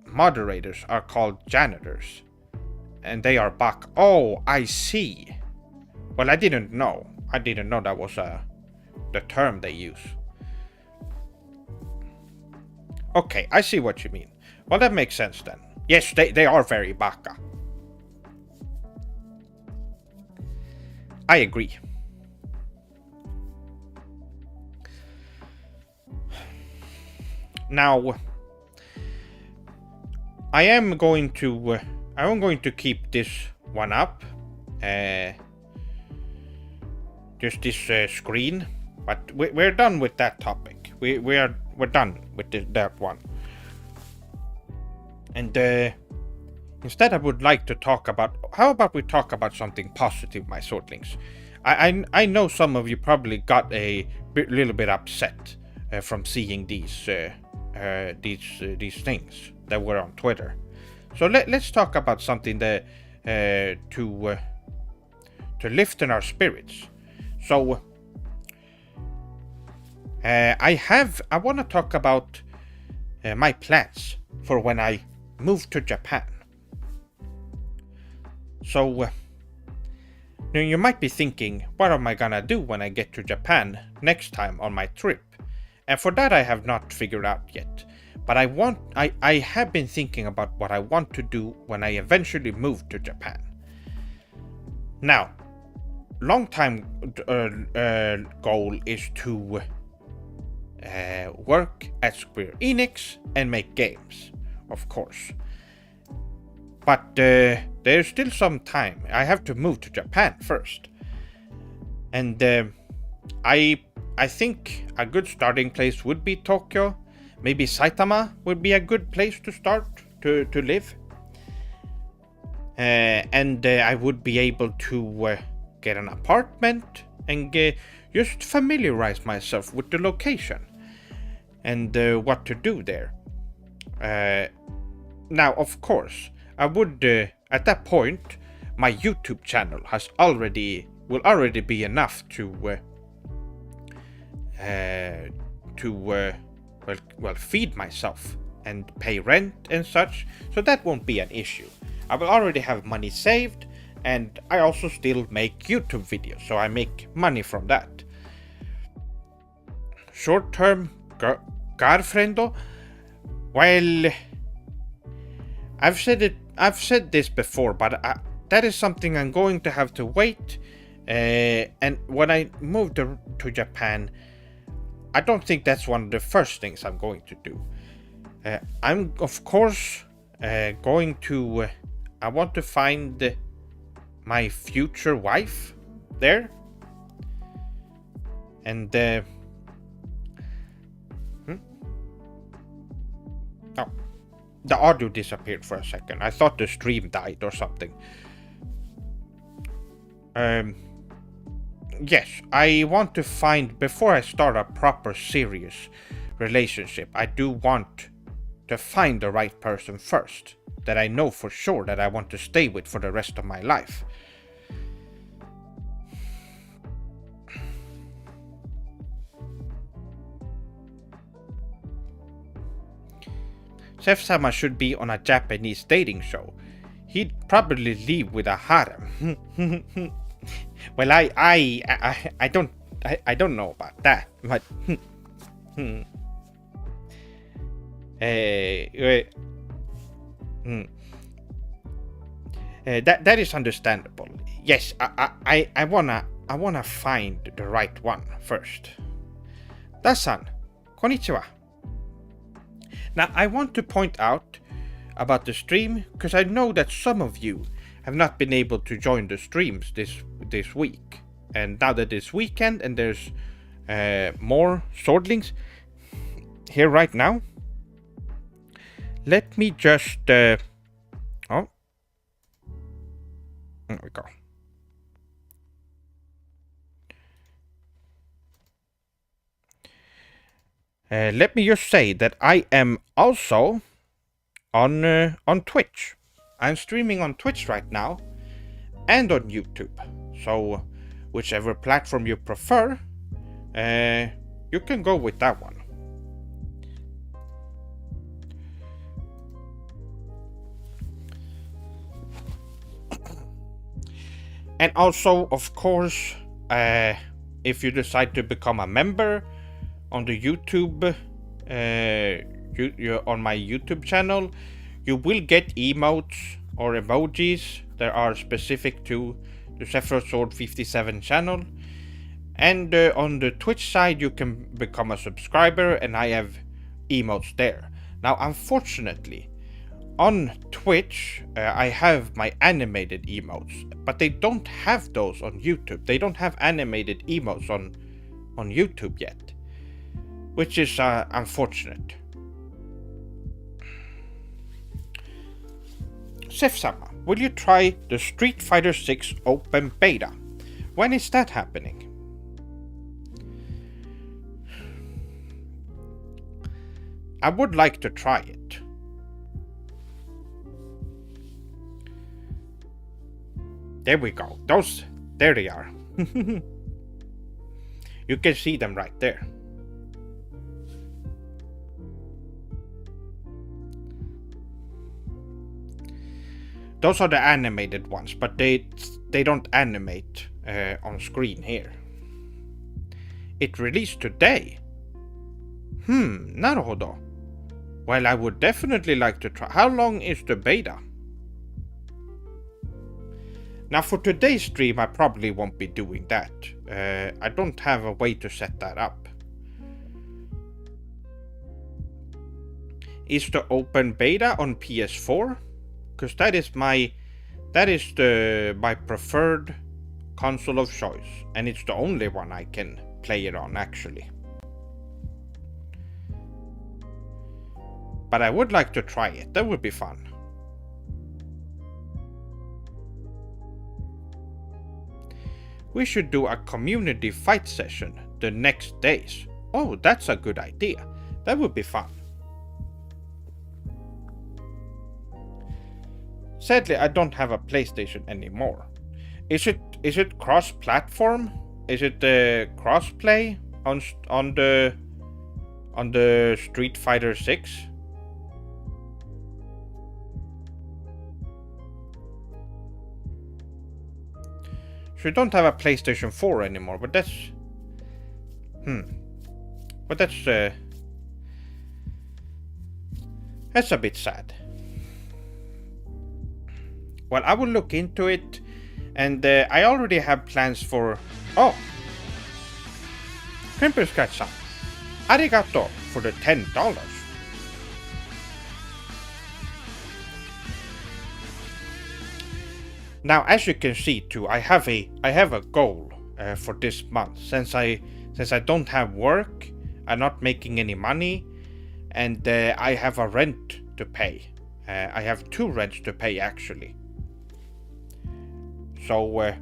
moderators are called janitors, and they are baka. Oh, I see. Well, I didn't know. I didn't know that was the term they use. Okay, I see what you mean. Well, that makes sense then. Yes, they are very baka. I agree. Now, I am going to keep this one up. Just this screen, but we're done with that topic. We're done with that one. And instead, I would like to talk about. How about we talk about something positive, my swordlings? I know some of you probably got a little bit upset from seeing these things that were on Twitter. So let's talk about something that to lift in our spirits. So I want to talk about my plans for when I move to Japan. So now you might be thinking, what am I gonna do when I get to Japan next time on my trip? And for that I have not figured out yet. But I have been thinking about what I want to do when I eventually move to Japan. Now, long time goal is to work at Square Enix and make games, of course. But there's still some time. I have to move to Japan first. And I think a good starting place would be Tokyo. Maybe Saitama would be a good place to start to live. And I would be able to get an apartment and just familiarize myself with the location and what to do there. Now, of course, I would at that point my YouTube channel will already be enough to feed myself and pay rent and such, so that won't be an issue. I will already have money saved, and I also still make YouTube videos, so I make money from that. Short-term girlfriend, well, I've said this before, but that is something I'm going to have to wait. And when I move to Japan, I don't think that's one of the first things I'm going to do. I'm of course going to. I want to find my future wife there, and oh, the audio disappeared for a second. I thought the stream died or something. Yes, I want to find, before I start a proper serious relationship, I do want to find the right person first, that I know for sure that I want to stay with for the rest of my life. Seth-sama should be on a Japanese dating show. He'd probably leave with a harem. Well, I don't know about that, but that is understandable. Yes, I wanna find the right one first. Da-san, konnichiwa. Now, I want to point out about the stream, because I know that some of you have not been able to join the streams this week. And now that it's weekend and there's more swordlings here right now, let me just... oh, There we go. Let me just say that I am also on Twitch. I'm streaming on Twitch right now and on YouTube. So whichever platform you prefer, you can go with that one. And also, of course, if you decide to become a member on the YouTube, on my YouTube channel, you will get emotes or emojis that are specific to the Sephiroth Sword 57 channel. And on the Twitch side, you can become a subscriber, and I have emotes there. Now, unfortunately, on Twitch, I have my animated emotes, but they don't have those on YouTube. They don't have animated emotes on YouTube yet, which is unfortunate. Sef-sama, will you try the Street Fighter 6 open beta? When is that happening? I would like to try it. There we go. There they are. You can see them right there. Those are the animated ones, but they don't animate on screen here. It released today. Naruhodo. Well, I would definitely like to try. How long is the beta? Now, for today's stream, I probably won't be doing that. I don't have a way to set that up. Is the open beta on PS4? Because that is my preferred console of choice, and it's the only one I can play it on, actually. But I would like to try it. That would be fun. We should do a community fight session the next days. Oh, that's a good idea. That would be fun. Sadly, I don't have a PlayStation anymore. Is it cross-platform? Is it cross-play on the Street Fighter 6? So we don't have a PlayStation 4 anymore, but that's that's a bit sad. Well, I will look into it, and I already have plans for... Oh! Crimpus-san, arigato for the $10. Now, as you can see too, I have a goal for this month. Since I don't have work, I'm not making any money, and I have a rent to pay. I have 2 rents to pay, actually. So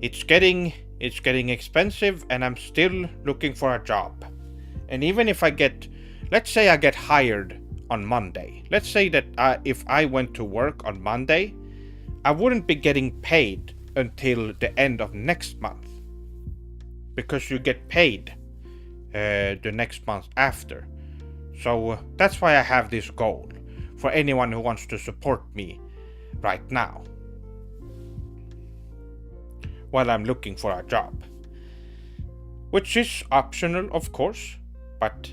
it's getting expensive, and I'm still looking for a job. And even if let's say I get hired on Monday. Let's say that if I went to work on Monday, I wouldn't be getting paid until the end of next month, because you get paid the next month after. So that's why I have this goal for anyone who wants to support me right now while I'm looking for a job, which is optional, of course, but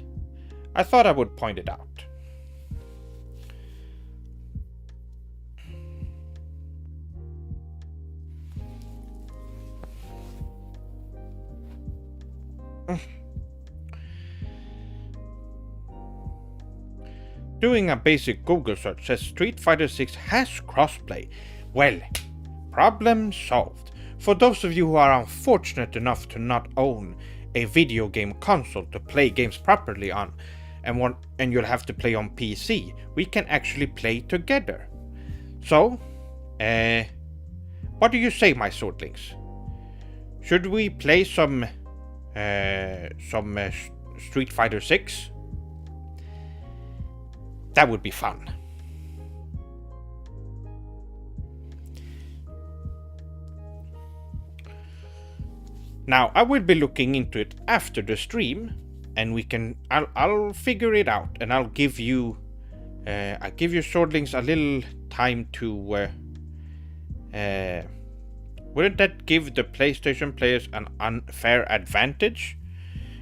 I thought I would point it out. Doing a basic Google search says Street Fighter 6 has crossplay. Well, problem solved. For those of you who are unfortunate enough to not own a video game console to play games properly on, and you'll have to play on PC, we can actually play together. So, What do you say, my swordlings? Should we play some Street Fighter 6? That would be fun. Now, I will be looking into it after the stream, and I'll figure it out, and I'll give you swordlings a little time to, wouldn't that give the PlayStation players an unfair advantage?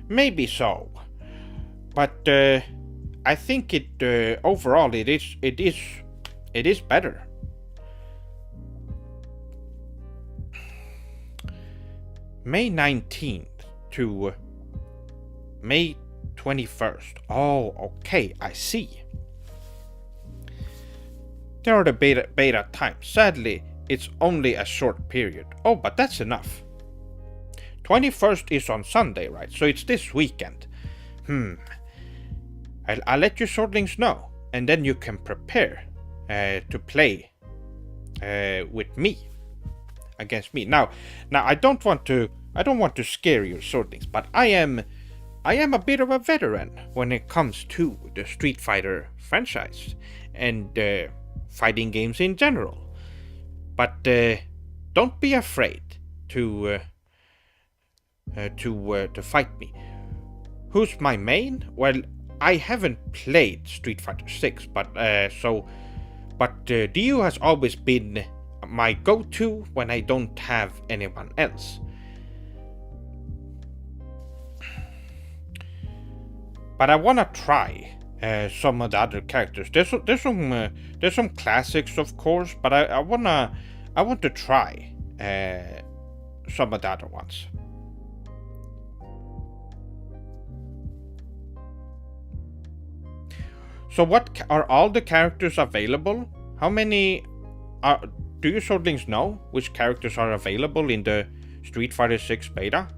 Maybe so, but I think overall it is better. May 19th to May 21st. Oh, okay, I see. There are the beta times. Sadly, it's only a short period. Oh, but that's enough. 21st is on Sunday, right? So it's this weekend. I'll let you swordlings know, and then you can prepare to play with me. Against me. Now I don't want to scare you, swordlings, but I am a bit of a veteran when it comes to the Street Fighter franchise and fighting games in general. But don't be afraid to fight me. Who's my main? Well, I haven't played Street Fighter 6, but Ryu has always been my go-to when I don't have anyone else. But I wanna try some of the other characters. There's some classics, of course, but I want to try some of the other ones. So what are all the characters available? How many do you swordlings know which characters are available in the Street Fighter 6 beta?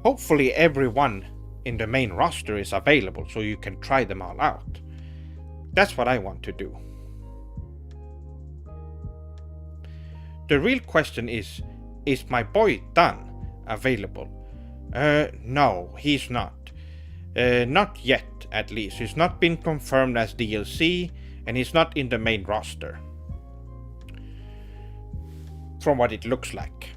Hopefully everyone in the main roster is available so you can try them all out. That's what I want to do. The real question is my boy Dan available? No, he's not. Not yet, at least. He's not been confirmed as DLC, and he's not in the main roster. From what it looks like.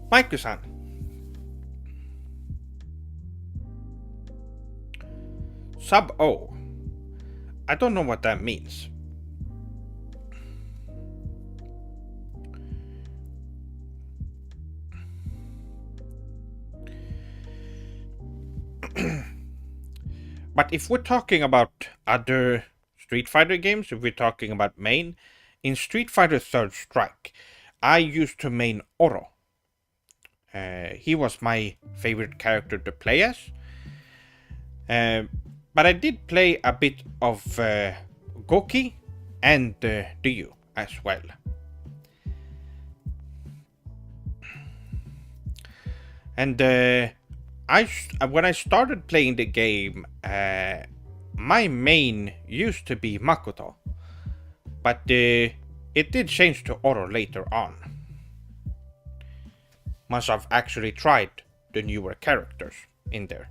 Mike-san. Sub O. I don't know what that means. But if we're talking about other Street Fighter games, if we're talking about main, in Street Fighter 3rd Strike, I used to main Oro. He was my favorite character to play as. But I did play a bit of Goku and Ryu as well. And when I started playing the game, my main used to be Makoto. But it did change to Oro later on. Once I've actually tried the newer characters in there.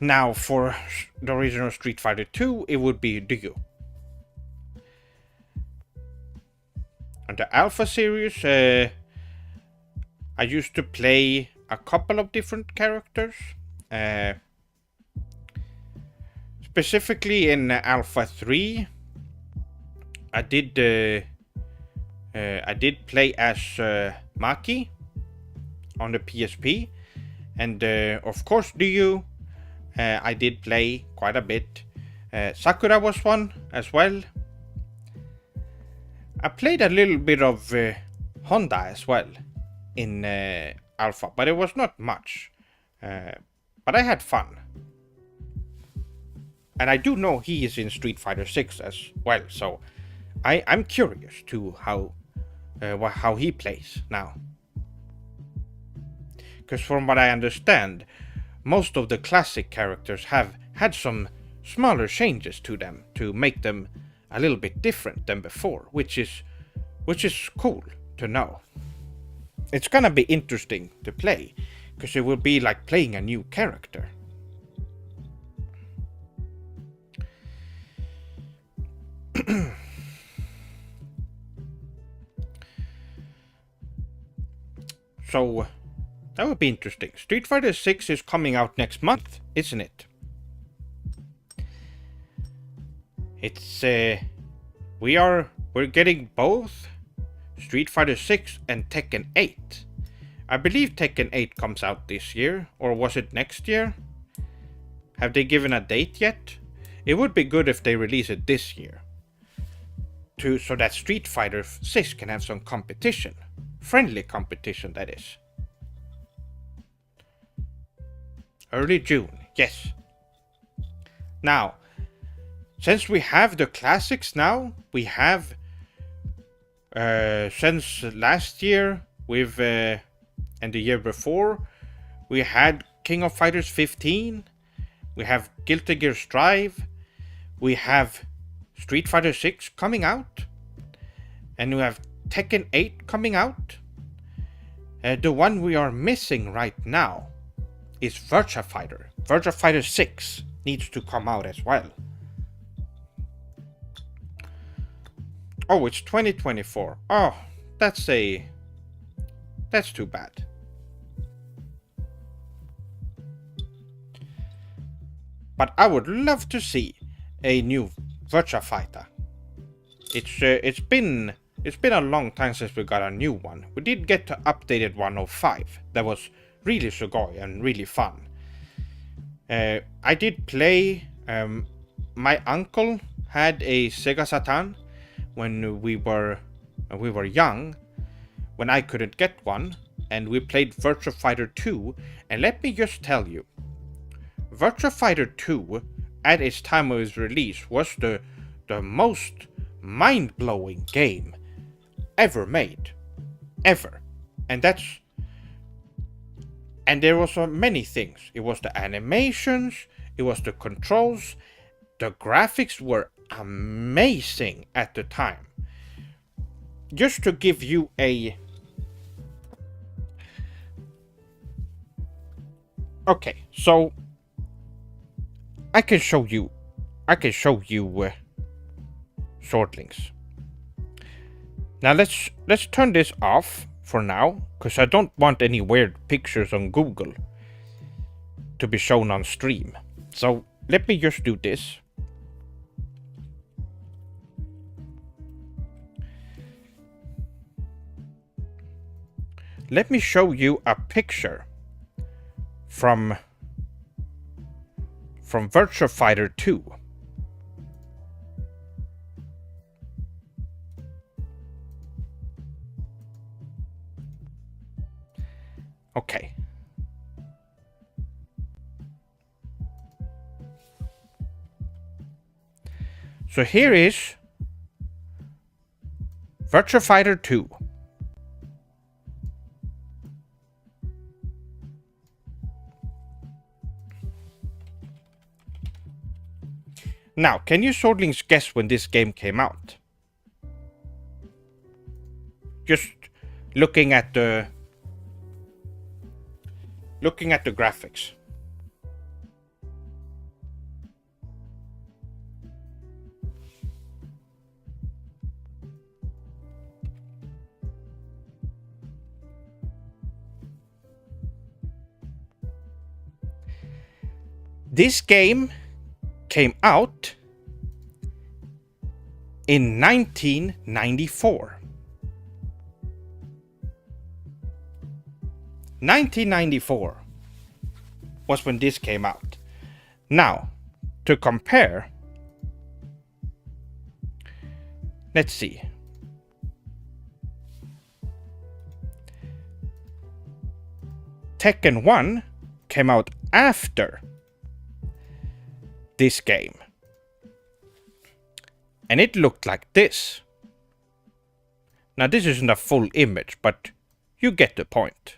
Now for the original Street Fighter 2, it would be Ryu. On the Alpha series, I used to play a couple of different characters. Specifically in Alpha 3, I did play as Maki on the PSP, and of course Ryu. I did play quite a bit. Sakura was one as well. I played a little bit of Honda as well in alpha, but it was not much. But I had fun. And I do know he is in Street Fighter 6 as well, so I'm curious to how he plays now. Because from what I understand, most of the classic characters have had some smaller changes to them to make them a little bit different than before, which is cool to know. It's gonna be interesting to play, because it will be like playing a new character. So that would be interesting. Street Fighter 6 is coming out next month, isn't it? It's we're getting both Street Fighter 6 and Tekken 8. I believe Tekken 8 comes out this year, or was it next year? Have they given a date yet? It would be good if they release it this year, so that Street Fighter 6 can have some competition. Friendly competition, that is. Early June, yes. Now, since we have the classics now, we have since last year and the year before, we had King of Fighters 15, we have Guilty Gear Strive, we have Street Fighter 6 coming out, and we have Tekken 8 coming out. The one we are missing right now is Virtua Fighter. Virtua Fighter 6 needs to come out as well. Oh, it's 2024. Oh, that's too bad. But I would love to see a new Virtua Fighter. It's been a long time since we got a new one. We did get to updated 105. That was really Sugoi and really fun. I did play. My uncle had a Sega Saturn when we were young, when I couldn't get one, and we played Virtua Fighter 2. And let me just tell you, Virtua Fighter 2 at its time of its release was the most mind-blowing game ever made, ever. And there was so many things. It was the animations, it was the controls, the graphics were amazing at the time. Just to give you a... Okay, so I can show you Swordlings. Now let's turn this off for now, because I don't want any weird pictures on Google to be shown on stream. So let me just do this. Let me show you a picture from Virtua Fighter 2. Okay. So here is Virtua Fighter 2. Now, can you Swordlings guess when this game came out? Just looking at the graphics. This game came out in 1994. 1994 was when this came out. Now, to compare, let's see. Tekken 1 came out after this game. And it looked like this. Now this isn't a full image, but you get the point.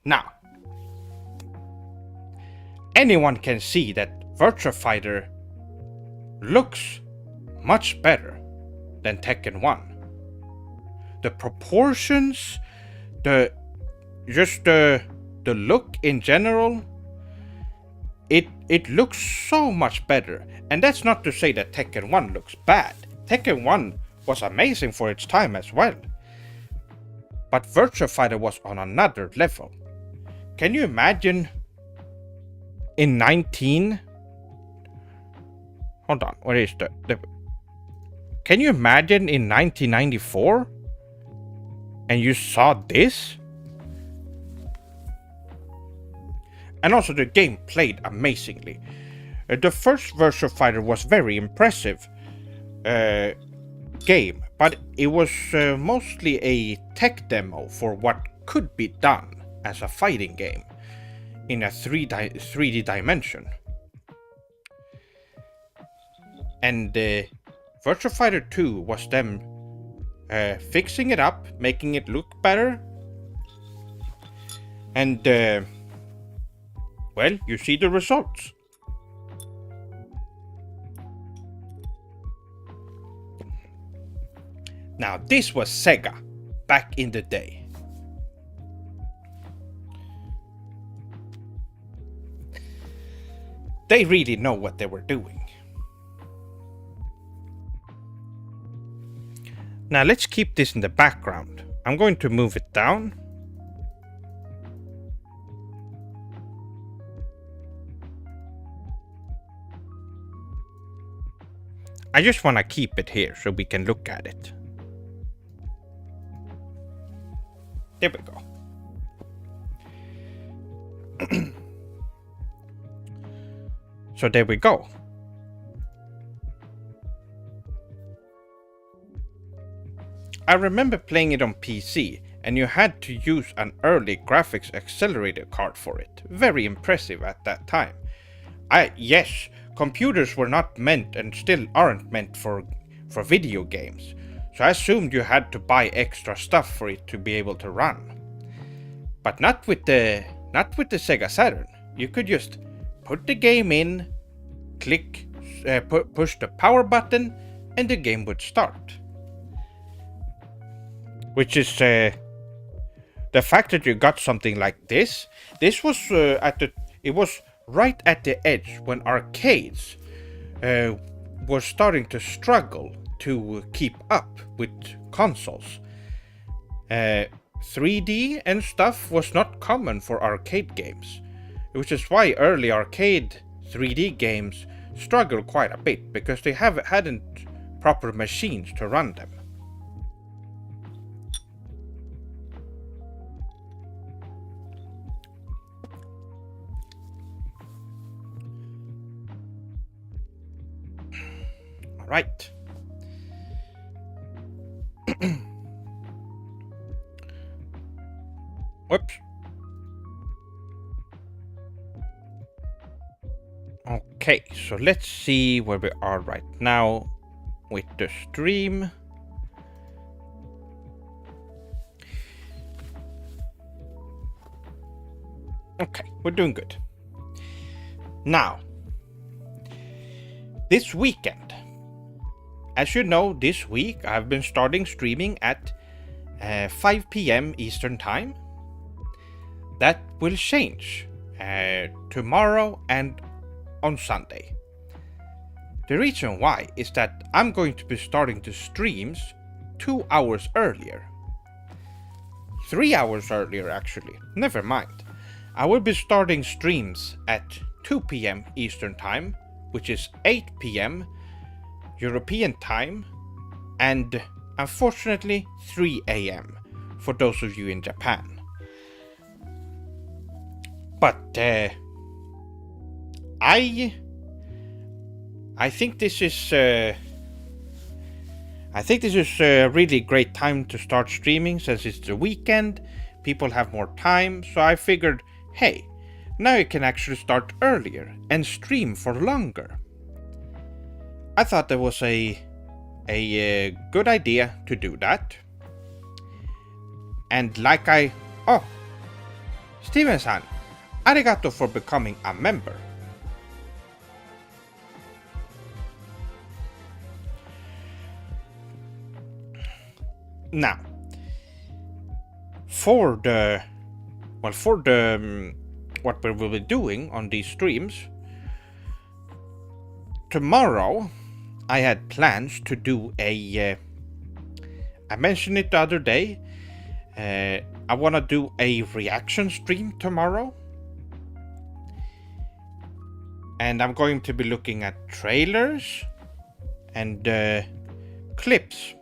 Now, anyone can see that Virtua Fighter looks much better than Tekken 1. The proportions, the look in general, it looks so much better. And that's not to say that Tekken 1 looks bad. Tekken 1 was amazing for its time as well. But Virtua Fighter was on another level. Can you imagine in 19... Hold on, what is the... Can you imagine in 1994? And you saw this? And also the game played amazingly. The first Virtua Fighter was very impressive game, but it was mostly a tech demo for what could be done as a fighting game in a 3D dimension. And Virtua Fighter 2 was them fixing it up, making it look better. And well, you see the results. Now this was Sega back in the day. They really know what they were doing. Now let's keep this in the background. I'm going to move it down. I just want to keep it here so we can look at it. There we go. So there we go. I remember playing it on PC, and you had to use an early graphics accelerator card for it. Very impressive at that time. Yes, computers were not meant and still aren't meant for video games, so I assumed you had to buy extra stuff for it to be able to run. But not with the Sega Saturn. You could just put the game in, click, push the power button, and the game would start. Which is the fact that you got something like this. This was it was right at the edge when arcades were starting to struggle to keep up with consoles. 3D and stuff was not common for arcade games, which is why early arcade 3D games struggle quite a bit, because they hadn't proper machines to run them. All right. Whoops. Okay, so let's see where we are right now with the stream. Okay, we're doing good. Now, this weekend, as you know, this week I've been starting streaming at 5 p.m. Eastern Time. That will change tomorrow and on Sunday. The reason why is that I'm going to be starting the streams 2 hours earlier. 3 hours earlier, actually. Never mind. I will be starting streams at 2 p.m. Eastern Time, which is 8 p.m. European Time, and unfortunately 3 a.m. for those of you in Japan. But I think this is I think this is a really great time to start streaming since it's the weekend, people have more time, so I figured, hey, now you can actually start earlier and stream for longer. I thought that was a good idea to do that. And oh, Steven-san, arigato for becoming a member. Now, for the what we will be doing on these streams, tomorrow I had plans to do I mentioned it the other day, I want to do a reaction stream tomorrow. And I'm going to be looking at trailers and clips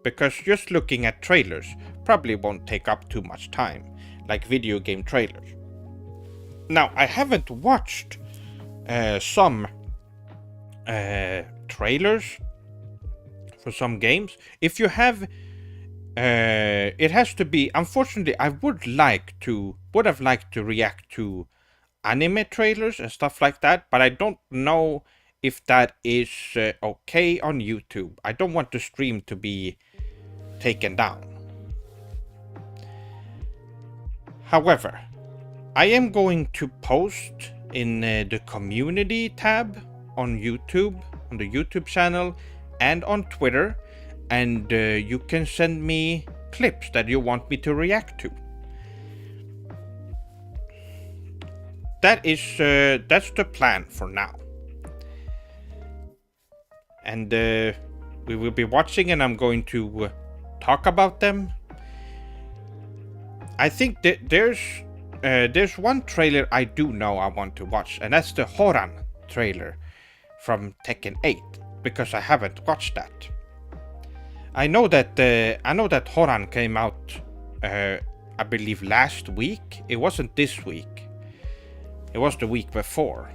because just looking at trailers probably won't take up too much time, like video game trailers. Now, I haven't watched some trailers for some games. If you have, it has to be. Unfortunately, I would have liked to react to anime trailers and stuff like that, but I don't know if that is okay on YouTube. I don't want the stream to be taken down. However, I am going to post in the community tab on YouTube, on the YouTube channel, and on Twitter, and you can send me clips that you want me to react to. That's the plan for now. And we will be watching, and I'm going to talk about them. I think that there's one trailer I do know I want to watch, and that's the Horan trailer from Tekken 8, because I haven't watched that. I know that Horan came out, I believe last week. It wasn't this week. It was the week before.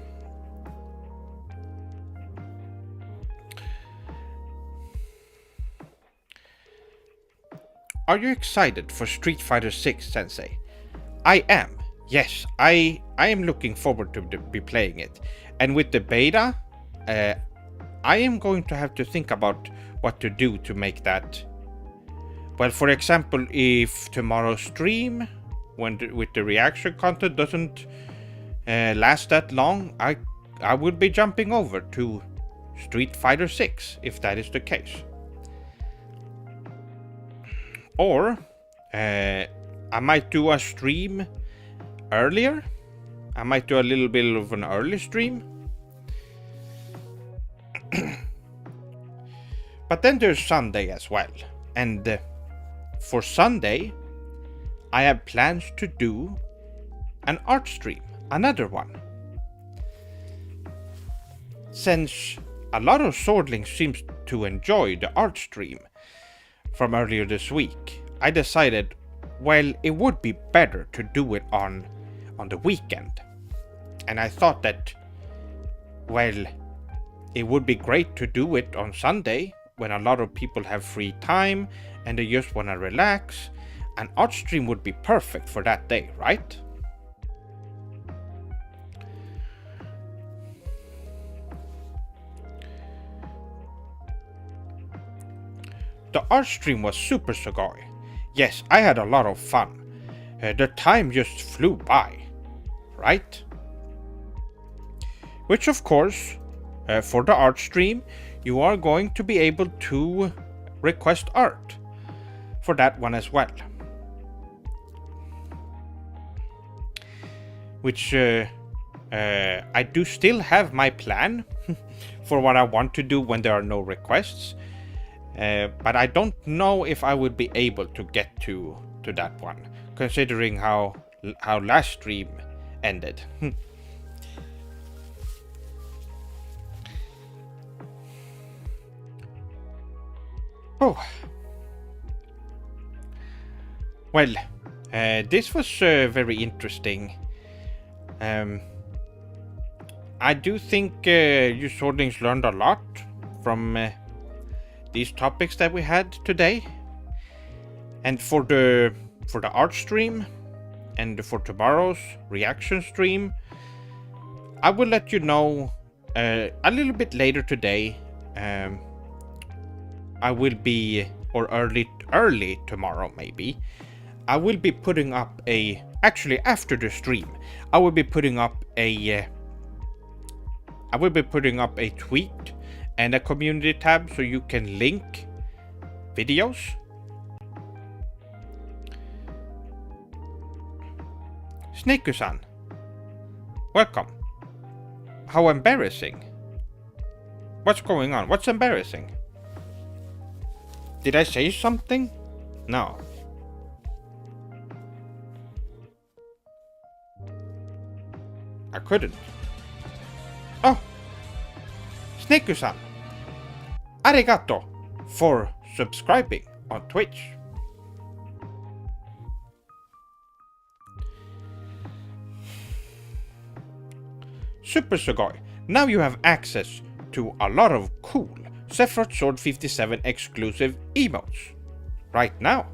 Are you excited for Street Fighter 6, Sensei? I am. Yes, I am looking forward to be playing it. And with the beta, I am going to have to think about what to do to make that. Well, for example, if tomorrow's stream, with the reaction content doesn't last that long, I would be jumping over to Street Fighter 6 if that is the case. Or I might do a stream earlier. I might do a little bit of an early stream. But then there's Sunday as well. And for Sunday, I have plans to do an art stream. Another one. Since a lot of Swordlings seems to enjoy the art stream from earlier this week, I decided, well, it would be better to do it on the weekend. And I thought that, well, it would be great to do it on Sunday when a lot of people have free time and they just want to relax. An art stream would be perfect for that day, right? The art stream was Super Sugoi. Yes, I had a lot of fun. The time just flew by, right? Which of course, for the art stream, you are going to be able to request art for that one as well. Which I do still have my plan for what I want to do when there are no requests. But I don't know if I would be able to get to that one, considering how last stream ended. Oh. Well, this was very interesting. I do think you Swordlings learned a lot from these topics that we had today. And for the art stream and for tomorrow's reaction stream, I will let you know a little bit later today. I will be, or early tomorrow maybe, I will be putting up actually after the stream, I will be putting up a tweet and a community tab so you can link videos. Snake-san, welcome. How embarrassing. What's going on? What's embarrassing? Did I say something? No. I couldn't. Oh! Snake-san, arigato for subscribing on Twitch. Super Sugoi, now you have access to a lot of cool Sephiroth Sword 57 exclusive emotes. Right now.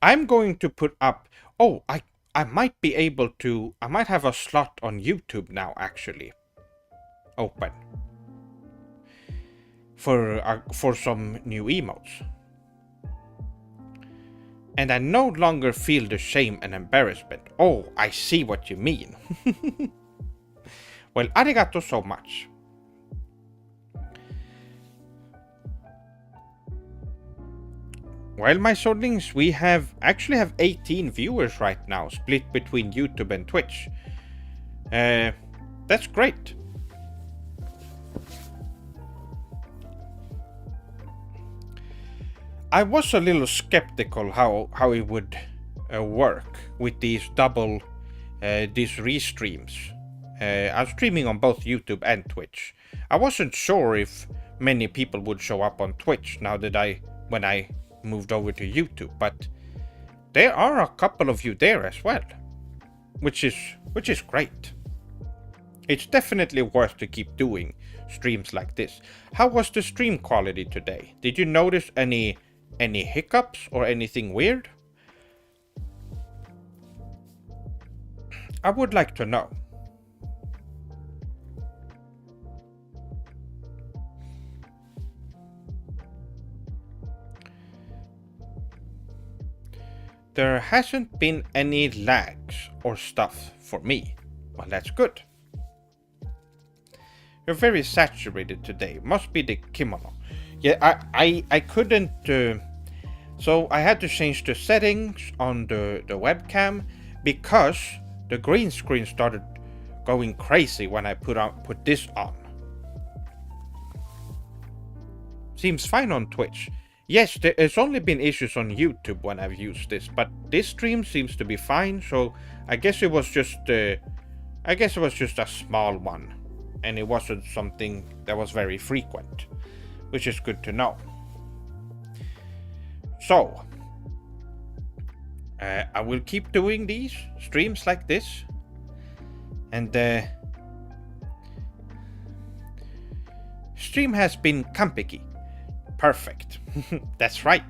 I'm going to put up... Oh, I might be able to... I might have a slot on YouTube now, actually. Open. For some new emotes. And I no longer feel the shame and embarrassment. Oh, I see what you mean. Well, arigato so much. Well, my swordlings, we actually have 18 viewers right now, split between YouTube and Twitch. That's great. I was a little skeptical how it would work with these these restreams. I'm streaming on both YouTube and Twitch. I wasn't sure if many people would show up on Twitch now that when I moved over to YouTube, but there are a couple of you there as well, which is great. It's definitely worth to keep doing streams like this. How was the stream quality today? Did you notice any hiccups or anything weird? I would like to know. There hasn't been any lags or stuff for me. Well, that's good. You're very saturated today. Must be the kimono. Yeah, I couldn't... so I had to change the settings on the webcam because the green screen started going crazy when I put this on. Seems fine on Twitch. Yes, there's only been issues on YouTube when I've used this, but this stream seems to be fine, so I guess it was just a small one, and it wasn't something that was very frequent, which is good to know. So, I will keep doing these streams like this, and stream has been kampeki. Perfect. That's right.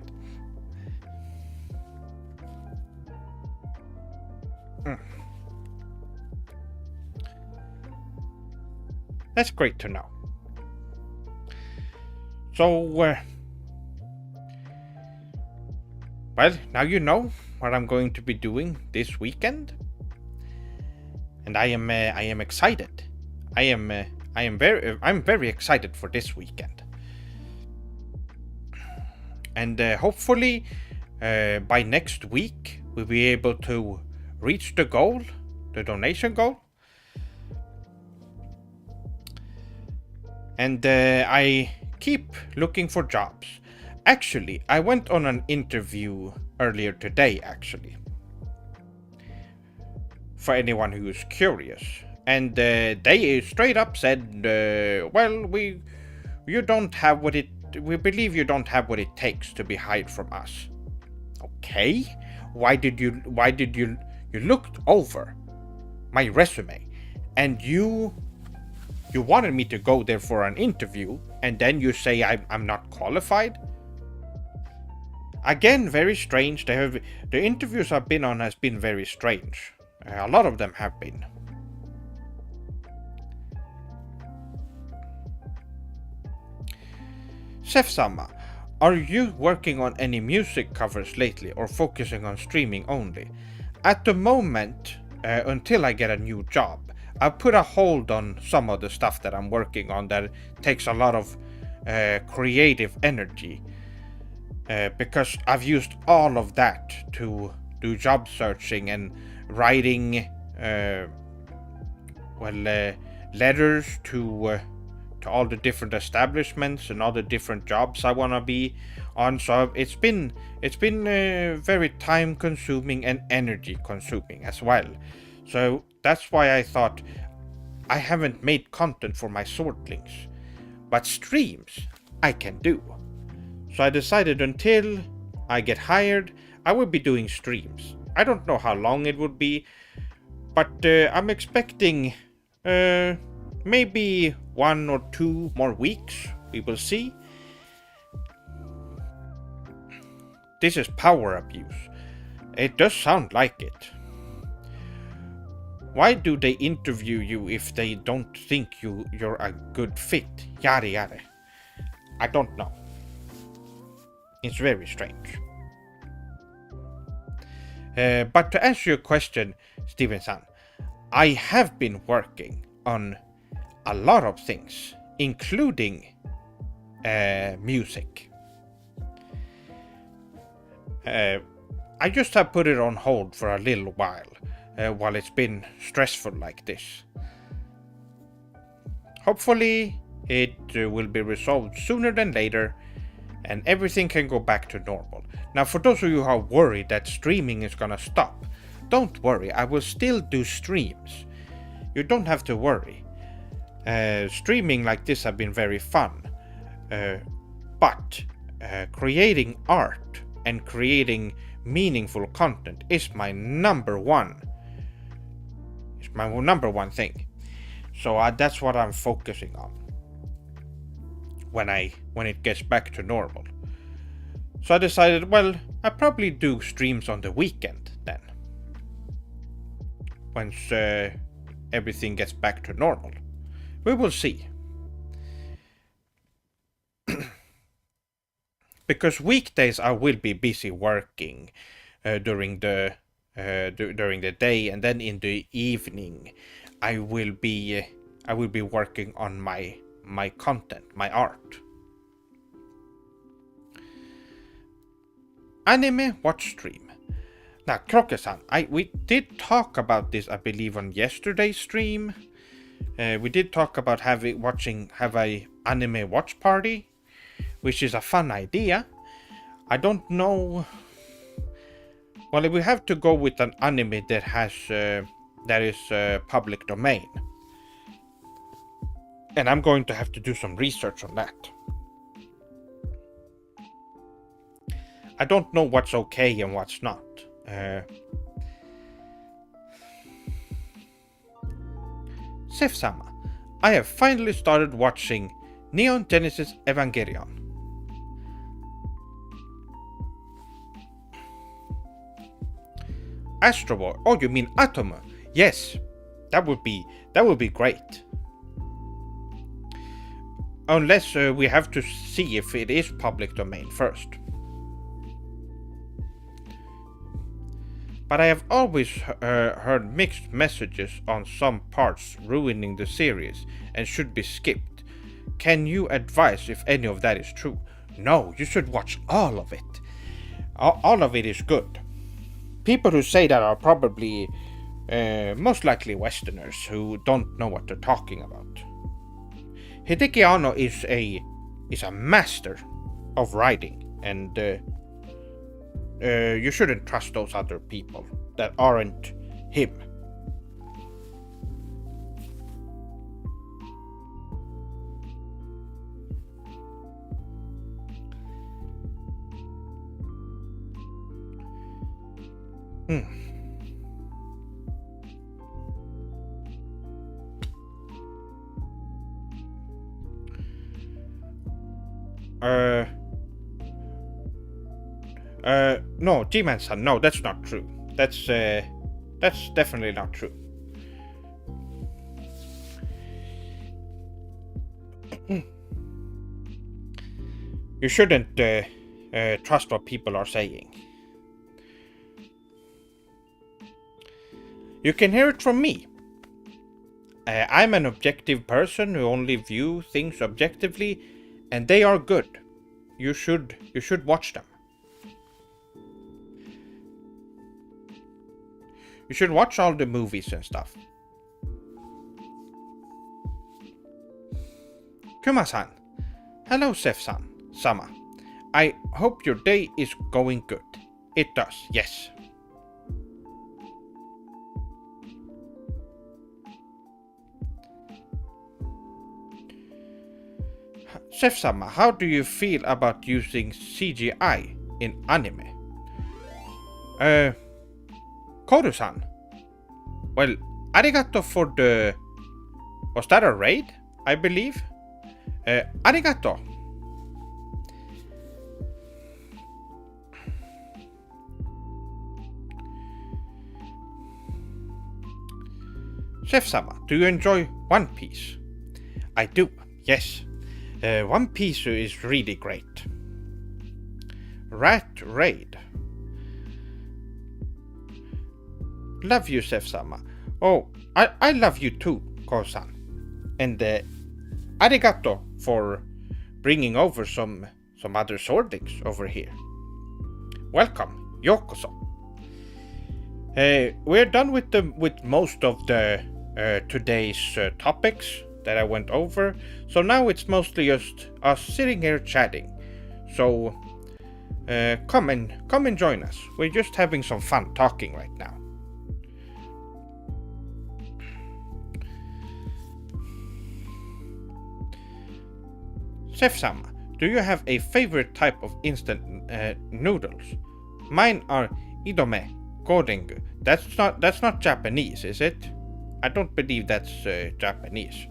That's great to know. So, well, now you know what I'm going to be doing this weekend, and I am excited. I'm very excited for this weekend. And hopefully by next week we'll be able to reach the goal, the donation goal. And I keep looking for jobs. Actually, I went on an interview earlier today, actually. For anyone who is curious. And they straight up said, well, we believe you don't have what it takes to be hired from us. Okay, why did you You looked over my resume, and you wanted me to go there for an interview, and then you say I'm not qualified? Again, very strange. The interviews I've been on has been very strange. A lot of them have been. Sef-sama, are you working on any music covers lately or focusing on streaming only? At the moment, until I get a new job, I've put a hold on some of the stuff that I'm working on that takes a lot of creative energy. Because I've used all of that to do job searching and writing letters to all the different establishments and all the different jobs I want to be on. So it's been very time consuming and energy consuming as well. So that's why I thought I haven't made content for my swordlings, but streams I can do. So I decided until I get hired, I will be doing streams. I don't know how long it would be, but I'm expecting maybe 1 or 2 more weeks. We will see. This is power abuse. It does sound like it. Why do they interview you if they don't think you're a good fit? Yada yada. I don't know. It's very strange. But to answer your question, Steven-san, I have been working on a lot of things, including music. I just have put it on hold for a little while it's been stressful like this. Hopefully it will be resolved sooner than later, and everything can go back to normal. Now, for those of you who are worried that streaming is gonna stop, don't worry, I will still do streams. You don't have to worry. Streaming like this have been very fun, but creating art and creating meaningful content is my number one. It's my number one thing. So that's what I'm focusing on when it gets back to normal. So I decided, well, I'll probably do streams on the weekend then, once everything gets back to normal. We will see. Because weekdays I will be busy working during the day, and then in the evening I will be working on my content, my art. Anime watch stream. Now, Kroke-san, we did talk about this, I believe, on yesterday's stream. We did talk about have a anime watch party, which is a fun idea. I don't know. Well, we have to go with an anime that is public domain, and I'm going to have to do some research on that. I don't know what's okay and what's not. Sef-sama, I have finally started watching Neon Genesis Evangelion. Astro Boy, oh, you mean Atomo? Yes, that would be great. Unless we have to see if it is public domain first. But I have always heard mixed messages on some parts ruining the series and should be skipped. Can you advise if any of that is true? No, you should watch all of it. All of it is good. People who say that are probably most likely Westerners who don't know what they're talking about. Hideki Anno is a master of writing, and you shouldn't trust those other people that aren't him. No, G-Man-san, no, that's not true. That's definitely not true. You shouldn't trust what people are saying. You can hear it from me. I'm an objective person who only view things objectively, and they are good. You should watch them. You should watch all the movies and stuff. Kuma-san. Hello, Sef-san. Sama. I hope your day is going good. It does, yes. Sef-sama, how do you feel about using CGI in anime? Koru-san. Well, arigato for the... Was that a raid? I believe? Arigato. Chef-sama, do you enjoy One Piece? I do, yes. One Piece is really great. Rat Raid. Love you, Chef-sama. Oh, I love you too, Ko-san. And arigato for bringing over some other swordlings over here. Welcome, yokoso. We're done with most of the today's topics that I went over, so now it's mostly just us sitting here chatting. So come and join us. We're just having some fun talking right now. Chef-sama, do you have a favorite type of instant noodles? Mine are idome, gorengu. That's not Japanese, is it? I don't believe that's Japanese.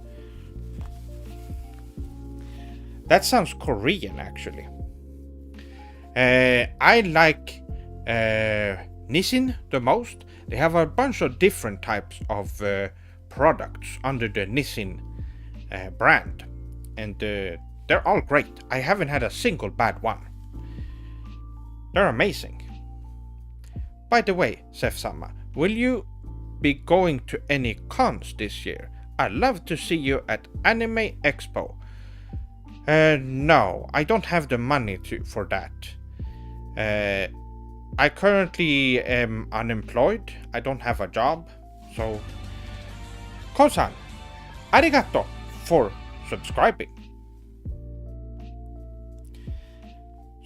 That sounds Korean, actually. I like Nissin the most. They have a bunch of different types of products under the Nissin brand, and they're all great. I haven't had a single bad one. They're amazing. By the way, Sef-sama, will you be going to any cons this year? I'd love to see you at Anime Expo. No, I don't have the money for that. I currently am unemployed. I don't have a job, so... Ko-san, arigato for subscribing.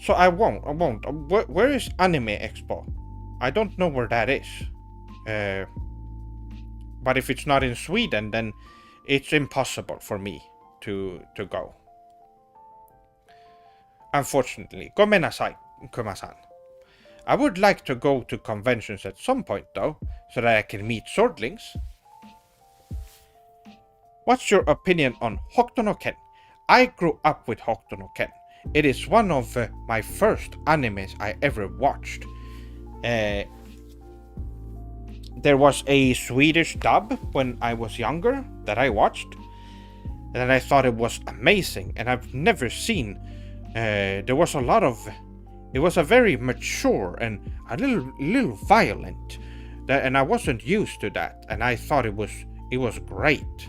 So I won't. Where is Anime Expo? I don't know where that is. But if it's not in Sweden, then it's impossible for me to go. Unfortunately. Gomenasai, Kuma-san. I would like to go to conventions at some point though, so that I can meet swordlings. What's your opinion on Hokuto no Ken? I grew up with Hokuto no Ken. It is one of my first animes I ever watched. There was a Swedish dub when I was younger that I watched, and I thought it was amazing, and I've never seen... there was a lot of... It was a very mature and a little violent, and I wasn't used to that, and I thought it was great.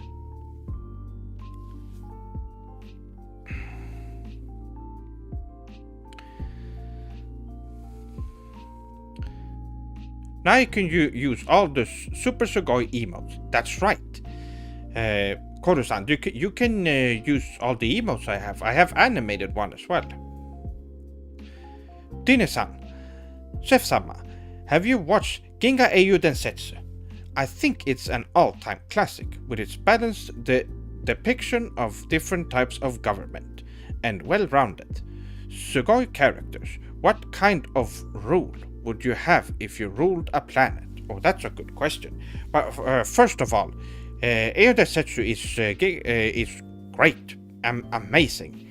Now you can use all the Super Sugoi emotes. That's right. Koru-san, you can use all the emotes I have. I have animated one as well. Dine-san, Chef-sama, have you watched Ginga Eiyu Densetsu? I think it's an all-time classic with its balanced depiction of different types of government and well-rounded Sugoi characters. What kind of rule would you have if you ruled a planet? Oh, that's a good question. But first of all, Eiyu Densetsu is great, amazing.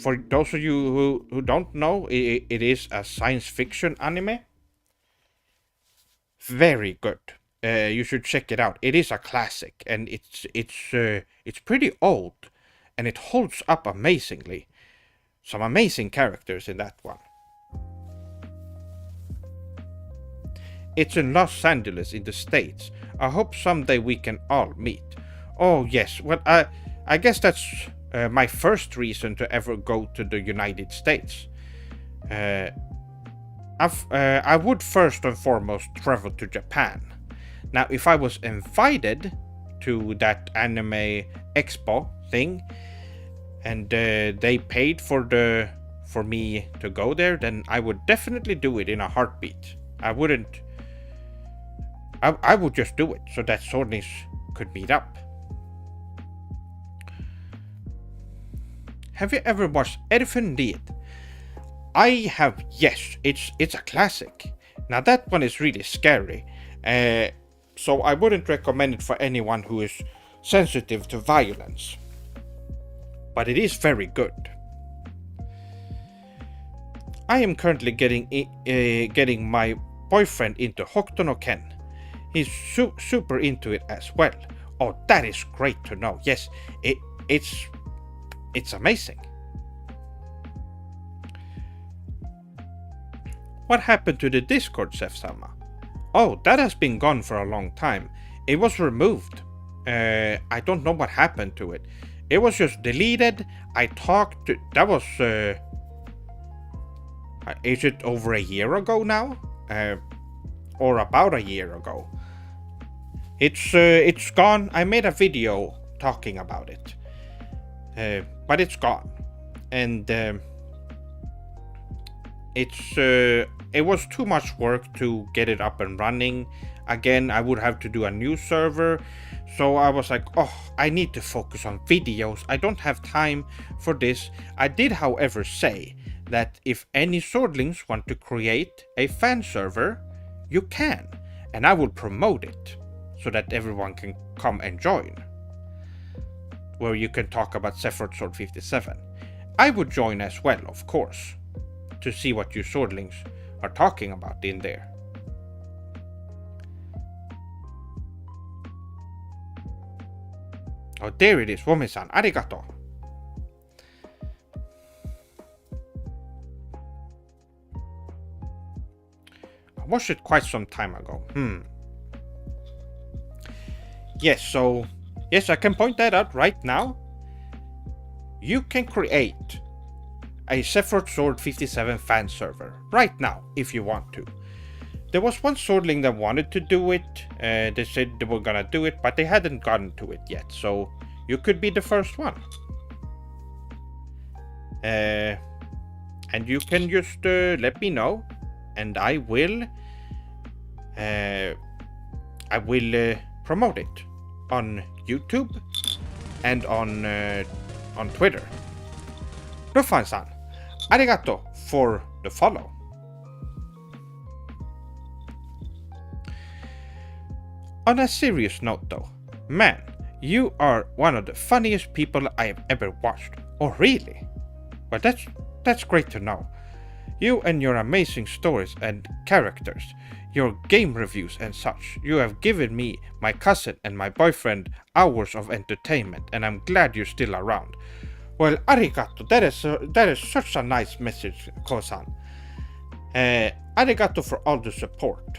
for those of you who don't know, it is a science fiction anime. Very good. You should check it out. It is a classic, and it's pretty old, and it holds up amazingly. Some amazing characters in that one. It's in Los Angeles in the States. I hope someday we can all meet. Oh yes, well I guess that's my first reason to ever go to the United States. I would first and foremost travel to Japan. Now, if I was invited to that anime expo thing, and they paid for me to go there, then I would definitely do it in a heartbeat. I would just do it so that Swordlings could meet up. Have you ever watched Erfenlied? I have, yes. It's a classic. Now that one is really scary, so I wouldn't recommend it for anyone who is sensitive to violence. But it is very good. I am currently getting my boyfriend into Hokuto no Ken. He's super into it as well. Oh, that is great to know. Yes, it's amazing. What happened to the Discord, Sef-sama? Oh, that has been gone for a long time. It was removed. I don't know what happened to it. It was just deleted. I talked to... That was... is it over a year ago now? Or about a year ago? It's gone. I made a video talking about it. But it's gone. And... it was too much work to get it up and running. Again, I would have to do a new server. So I was like, oh, I need to focus on videos. I don't have time for this. I did, however, say that if any Swordlings want to create a fan server, you can. And I will promote it so that everyone can come and join. Where you can talk about Sephiroth Sword 57. I would join as well, of course, to see what you Swordlings are talking about in there. Oh, there it is, Womi-san, arigato. I watched it quite some time ago. Yes, so... Yes, I can point that out right now. You can create a Sephiroth Sword 57 fan server right now if you want to. There was one Swordling that wanted to do it. They said they were gonna do it, but they hadn't gotten to it yet. So you could be the first one. And you can just let me know, and I will promote it on YouTube and on Twitter. Rufan-san, arigato for the follow. On a serious note though, man, you are one of the funniest people I have ever watched. Oh really? Well, that's great to know. You and your amazing stories and characters, your game reviews and such, you have given me, my cousin and my boyfriend hours of entertainment, and I'm glad you're still around. Well, arigato, that is such a nice message, Ko-san. Arigato for all the support.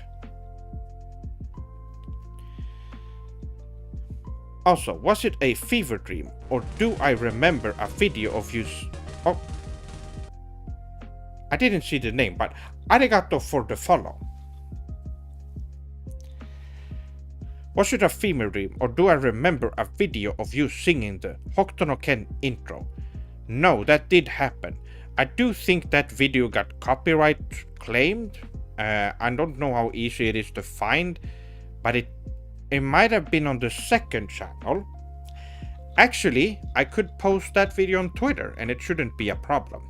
Also, was it a fever dream, or do I remember a video of you... Oh, I didn't see the name, but arigato for the follow. Was it a fever dream, or do I remember a video of you singing the Hokuto no Ken intro? No, that did happen. I do think that video got copyright claimed. I don't know how easy it is to find, but it might have been on the second channel. Actually, I could post that video on Twitter and it shouldn't be a problem.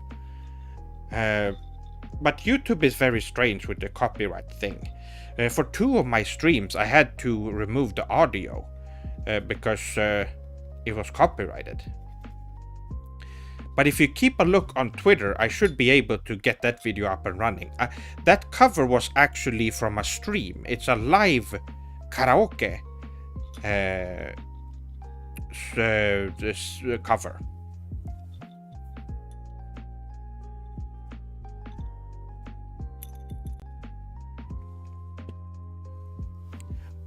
But YouTube is very strange with the copyright thing. For 2 of my streams, I had to remove the audio because it was copyrighted. But if you keep a look on Twitter, I should be able to get that video up and running. That cover was actually from a stream. It's a live karaoke this cover.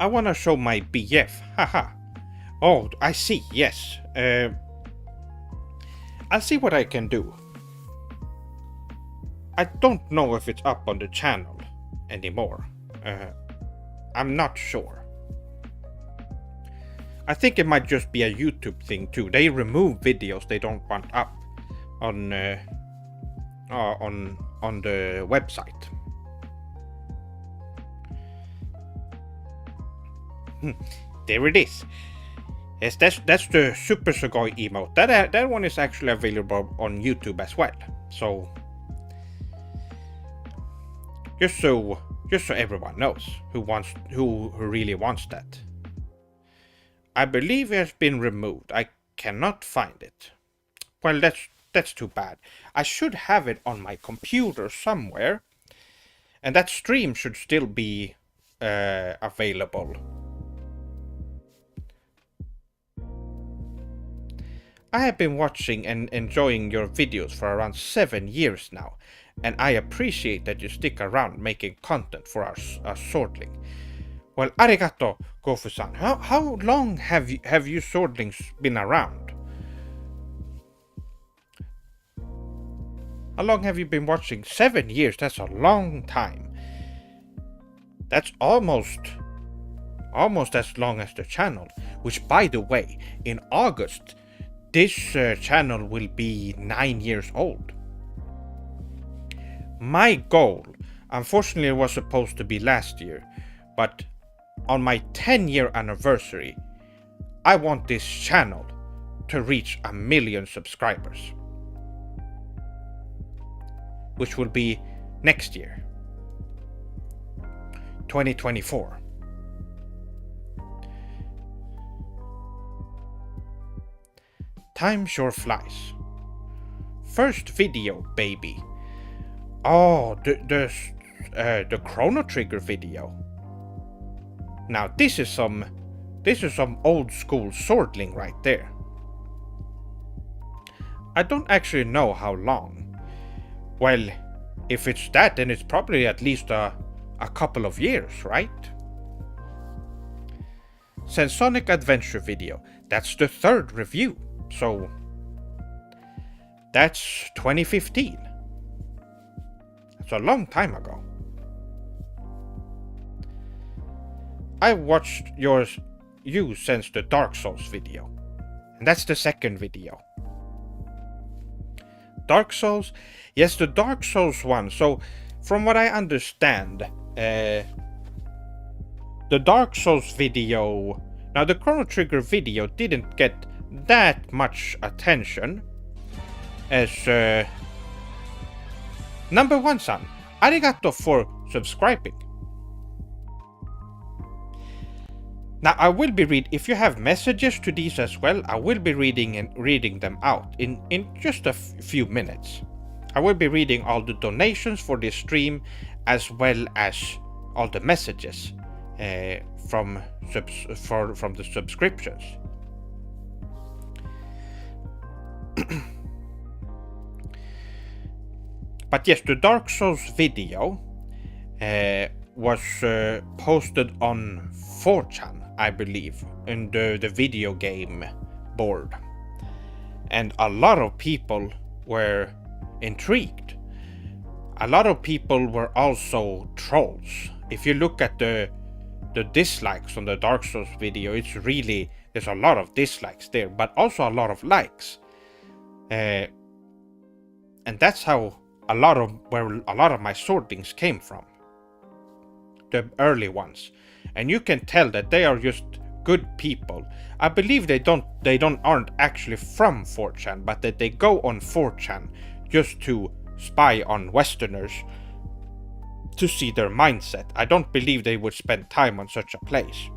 I wanna show my BF, haha. Oh, I see, yes. I'll see what I can do. I don't know if it's up on the channel anymore. I'm not sure. I think it might just be a YouTube thing too. They remove videos they don't want up on the website. There it is. Yes, that's the Super Sugoi emote. That one is actually available on YouTube as well. So just so everyone knows who really wants that. I believe it has been removed. I cannot find it. Well, that's too bad. I should have it on my computer somewhere, and that stream should still be available. I have been watching and enjoying your videos for around 7 years now, and I appreciate that you stick around making content for our swordling. Well, arigato, Gofu-san. How long have you swordlings been around? How long have you been watching? 7 years, that's a long time. That's almost as long as the channel, which, by the way, in August, this channel will be 9 years old. My goal, unfortunately, was supposed to be last year, but on my 10-year anniversary, I want this channel to reach 1 million subscribers, which will be next year, 2024. Time sure flies. First video, baby. Oh, the Chrono Trigger video. Now this is some old school swordling right there. I don't actually know how long. Well, if it's that, then it's probably at least a couple of years, right? Sonic Adventure video. That's the third review. So that's 2015. That's a long time ago. I watched you since the Dark Souls video. And that's the second video. Dark Souls? Yes, the Dark Souls one. So, from what I understand, the Dark Souls video... Now, the Chrono Trigger video didn't get that much attention as... Number one, son. Arigato for subscribing. Now, I will be if you have messages to these as well, I will be reading them out in just a few minutes. I will be reading all the donations for this stream, as well as all the messages from the subscriptions. But yes, the Dark Souls video was posted on 4chan. I believe, in the video game board. And a lot of people were intrigued. A lot of people were also trolls. If you look at the dislikes on the Dark Souls video, it's really, there's a lot of dislikes there, but also a lot of likes. And that's how where a lot of my swordlings came from. The early ones. And you can tell that they are just good people. I believe they aren't actually from 4chan, but that they go on 4chan just to spy on Westerners to see their mindset. I don't believe they would spend time on such a place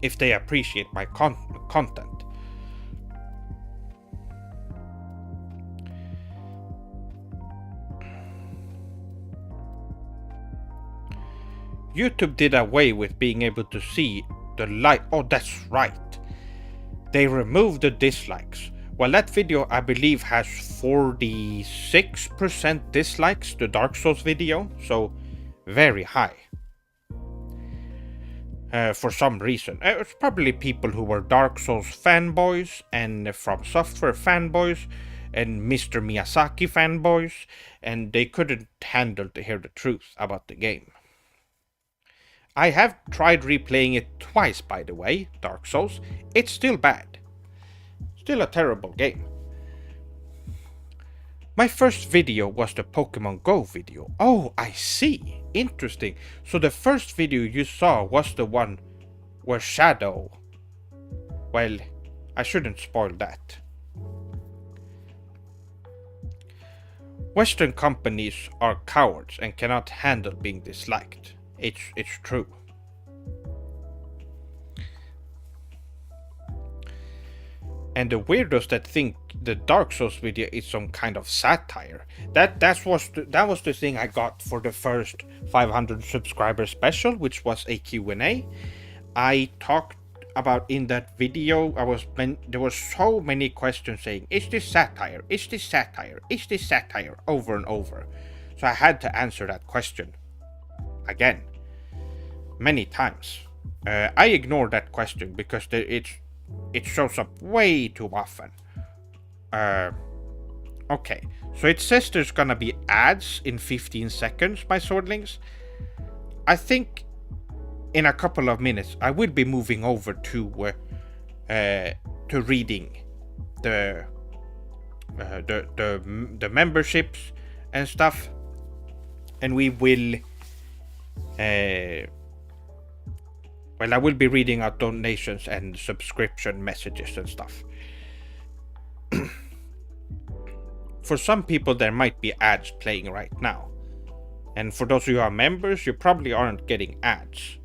if they appreciate my content. YouTube did away with being able to see the like. Oh, that's right. They removed the dislikes. Well, that video, I believe, has 46% dislikes, the Dark Souls video, so very high. For some reason. It's probably people who were Dark Souls fanboys, and From Software fanboys, and Mr. Miyazaki fanboys, and they couldn't handle to hear the truth about the game. I have tried replaying it twice, by the way, Dark Souls. It's still bad. Still a terrible game. My first video was the Pokemon Go video. Oh, I see. Interesting. So the first video you saw was the one where Shadow... Well, I shouldn't spoil that. Western companies are cowards and cannot handle being disliked. It's true. And the weirdos that think the Dark Souls video is some kind of satire. That was the thing I got for the first 500 subscriber special, which was a Q&A. I talked about in that video. There were so many questions saying, "Is this satire? Is this satire? Is this satire?" over and over. So I had to answer that question again many times. I ignored that question because it shows up way too often. Okay, so it says there's gonna be ads in 15 seconds, my swordlings. I think in a couple of minutes I will be moving over to reading the memberships and stuff, and we will well, I will be reading out donations and subscription messages and stuff. For some people, there might be ads playing right now. And for those of you who are members, you probably aren't getting ads.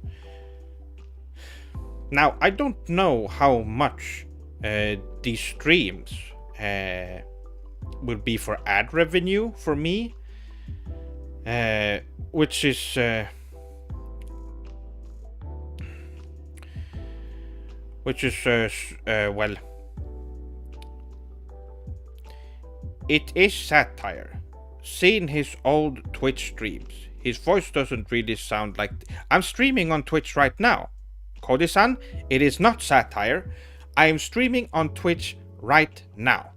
Now, I don't know how much these streams will be for ad revenue for me. Which is... well, it is satire. Seeing his old Twitch streams, his voice doesn't really sound like... I'm streaming on Twitch right now. Cody-san, it is not satire. I am streaming on Twitch right now.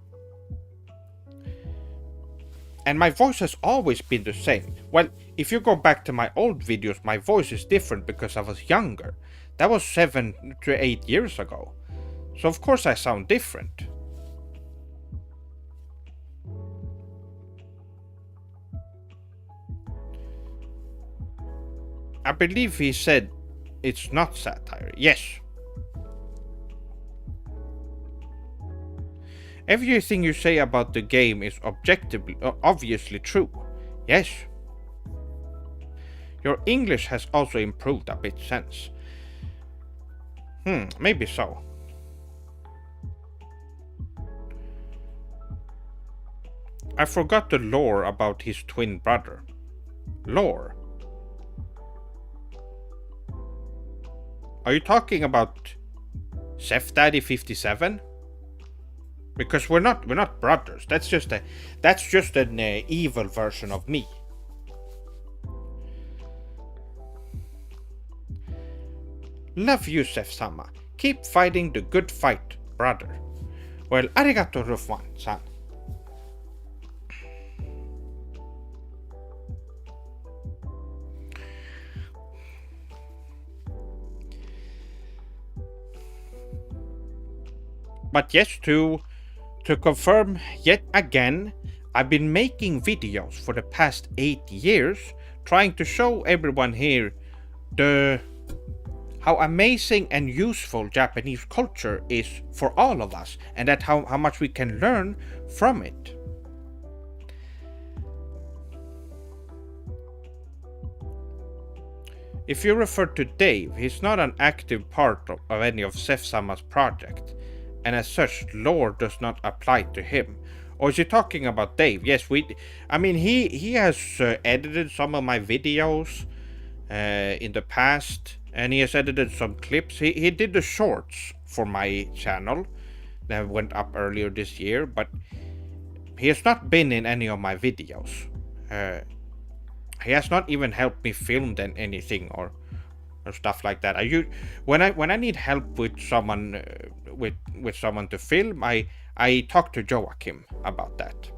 And my voice has always been the same. Well, if you go back to my old videos, my voice is different because I was younger. That was 7 to 8 years ago. So of course I sound different. I believe he said it's not satire. Yes. Everything you say about the game is objectively, obviously true. Yes. Your English has also improved a bit since. Maybe so. I forgot the lore about his twin brother. Lore? Are you talking about Chef Daddy 57? Because we're not brothers. That's just an evil version of me. Love you, Chef-sama. Keep fighting the good fight, brother. Well, arigato, Rufwan-san. But yes, to confirm yet again, I've been making videos for the past 8 years, trying to show everyone here how amazing and useful Japanese culture is for all of us, and that how much we can learn from it. If you refer to Dave, he's not an active part of any of Chef-sama's project, and as such, lore does not apply to him. Or is he talking about Dave? Yes, he has edited some of my videos, in the past, and he has edited some clips. He did the shorts for my channel that went up earlier this year, but he has not been in any of my videos. He has not even helped me film anything or stuff like that. When I need help with someone with someone to film, I talk to Joachim about that.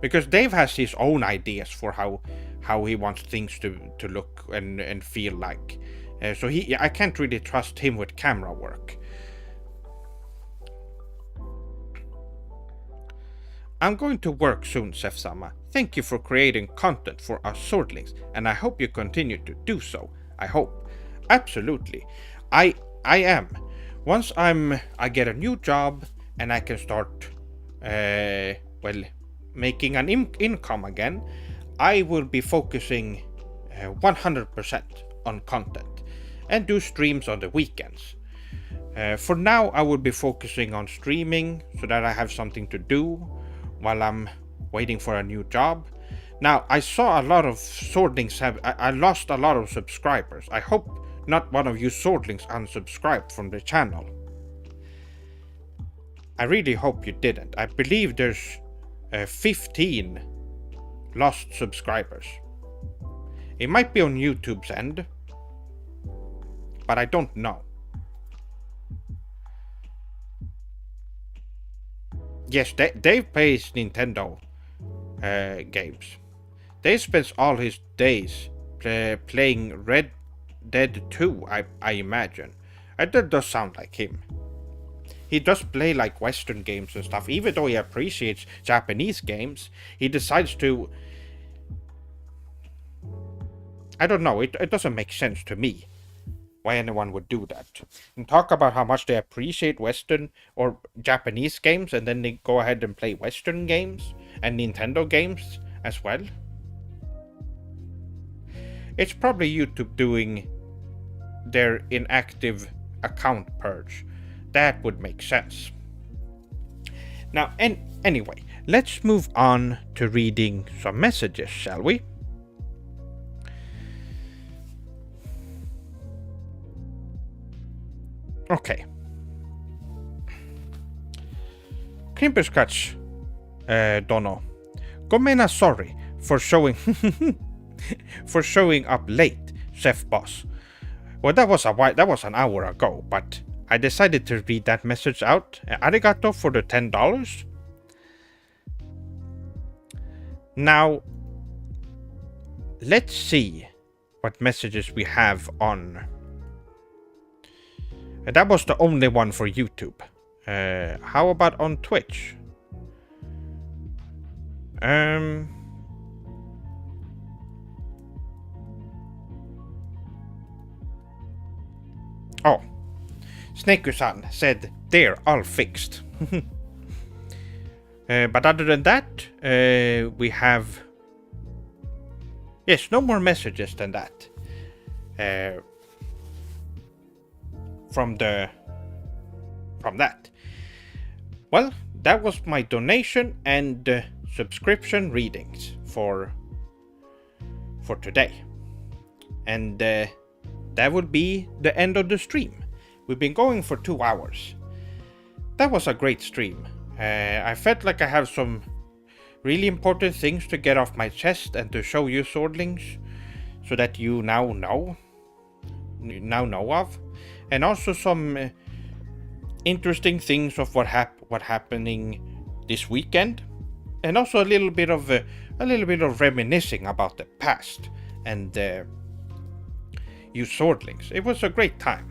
Because Dave has his own ideas for how he wants things to look and feel like. So I can't really trust him with camera work. I'm going to work soon, Sef-sama. Thank you for creating content for us swordlings, and I hope you continue to do so. I hope. Absolutely. I am. Once I get a new job and I can start making an income again, I will be focusing 100% on content and do streams on the weekends. For now, I will be focusing on streaming so that I have something to do while I'm waiting for a new job. Now, I saw a lot of swordlings I lost a lot of subscribers. I hope not one of you swordlings unsubscribed from the channel. I really hope you didn't. I believe there's 15 lost subscribers. It might be on YouTube's end, but I don't know. Yes, Dave plays Nintendo games. Dave spends all his days playing Red Dead 2, I imagine. That does sound like him. He does play like Western games and stuff. Even though he appreciates Japanese games, he decides to... I don't know, it doesn't make sense to me why anyone would do that. And talk about how much they appreciate Western or Japanese games, and then they go ahead and play Western games and Nintendo games as well. It's probably YouTube doing their inactive account purge. That would make sense. Now, anyway, let's move on to reading some messages, shall we? Okay. Krimperscratch, Dono. Gomena sorry for showing for showing up late, Chef Boss. Well, that was an hour ago, but I decided to read that message out. Arigato for the $10. Now, let's see what messages we have on. That was the only one for YouTube. How about on Twitch? Oh, Snake-san said they're all fixed. But other than that, we have... Yes, no more messages than that. From that. Well, that was my donation and subscription readings for today. And that would be the end of the stream. We've been going for 2 hours. That was a great stream. I felt like I have some really important things to get off my chest and to show you swordlings so that you now know of. And also some interesting things of what happening this weekend, and also a little bit of reminiscing about the past and you swordlings. It was a great time.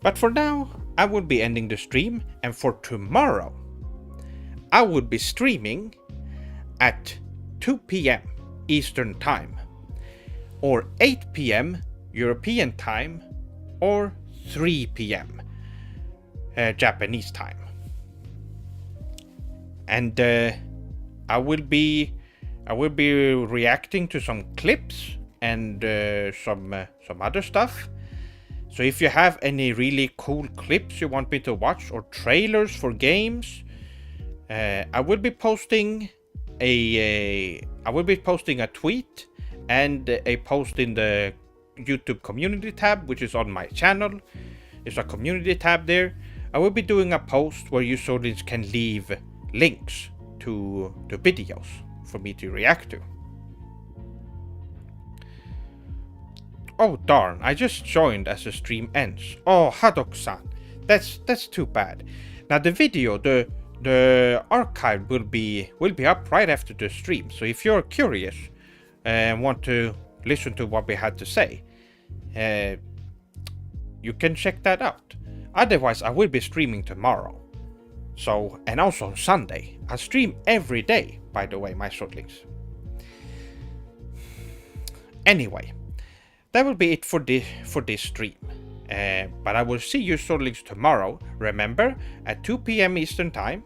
But for now, I will be ending the stream, and for tomorrow, I will be streaming at 2 p.m. Eastern Time, or 8 p.m. European Time, or 3 p.m. Japanese Time. And I will be reacting to some clips and some other stuff. So if you have any really cool clips you want me to watch, or trailers for games, I will be posting I will be posting a tweet and a post in the YouTube community tab, which is on my channel. There's a community tab there. I will be doing a post where you soldiers can leave links to the videos for me to react to. Oh darn, I just joined as the stream ends. Oh, Hadok-san, that's too bad. Now the video, the archive will be up right after the stream. So if you're curious and want to listen to what we had to say, you can check that out. Otherwise, I will be streaming tomorrow. So, and also on Sunday. I stream every day, by the way, my shortlings. Anyway, that will be it for this stream. But I will see you shortlings tomorrow, remember, at 2 p.m. Eastern Time.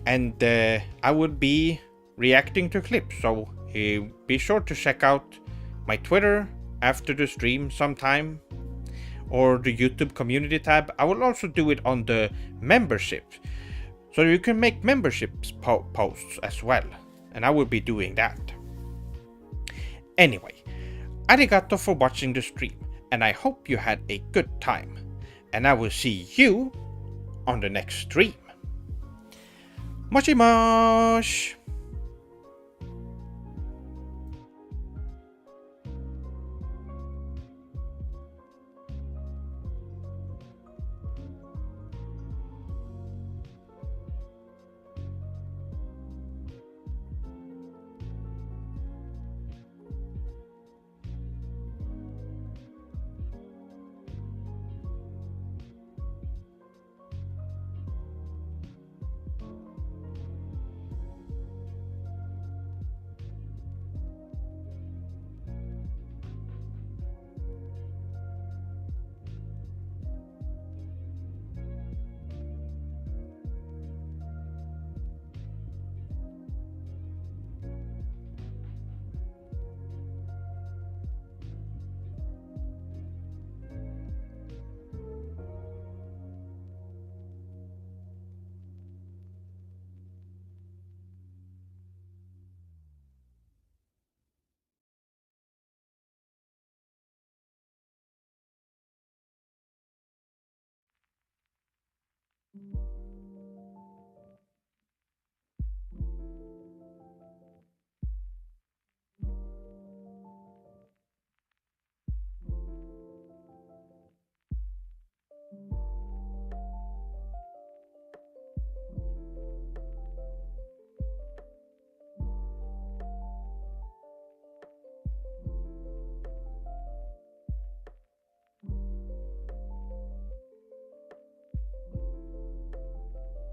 And I will be reacting to clips, so be sure to check out my Twitter after the stream sometime, or the YouTube community tab. I will also do it on the membership, so you can make memberships posts as well, and I will be doing that. Anyway, arigato for watching the stream, and I hope you had a good time, and I will see you on the next stream. Moshi mosh!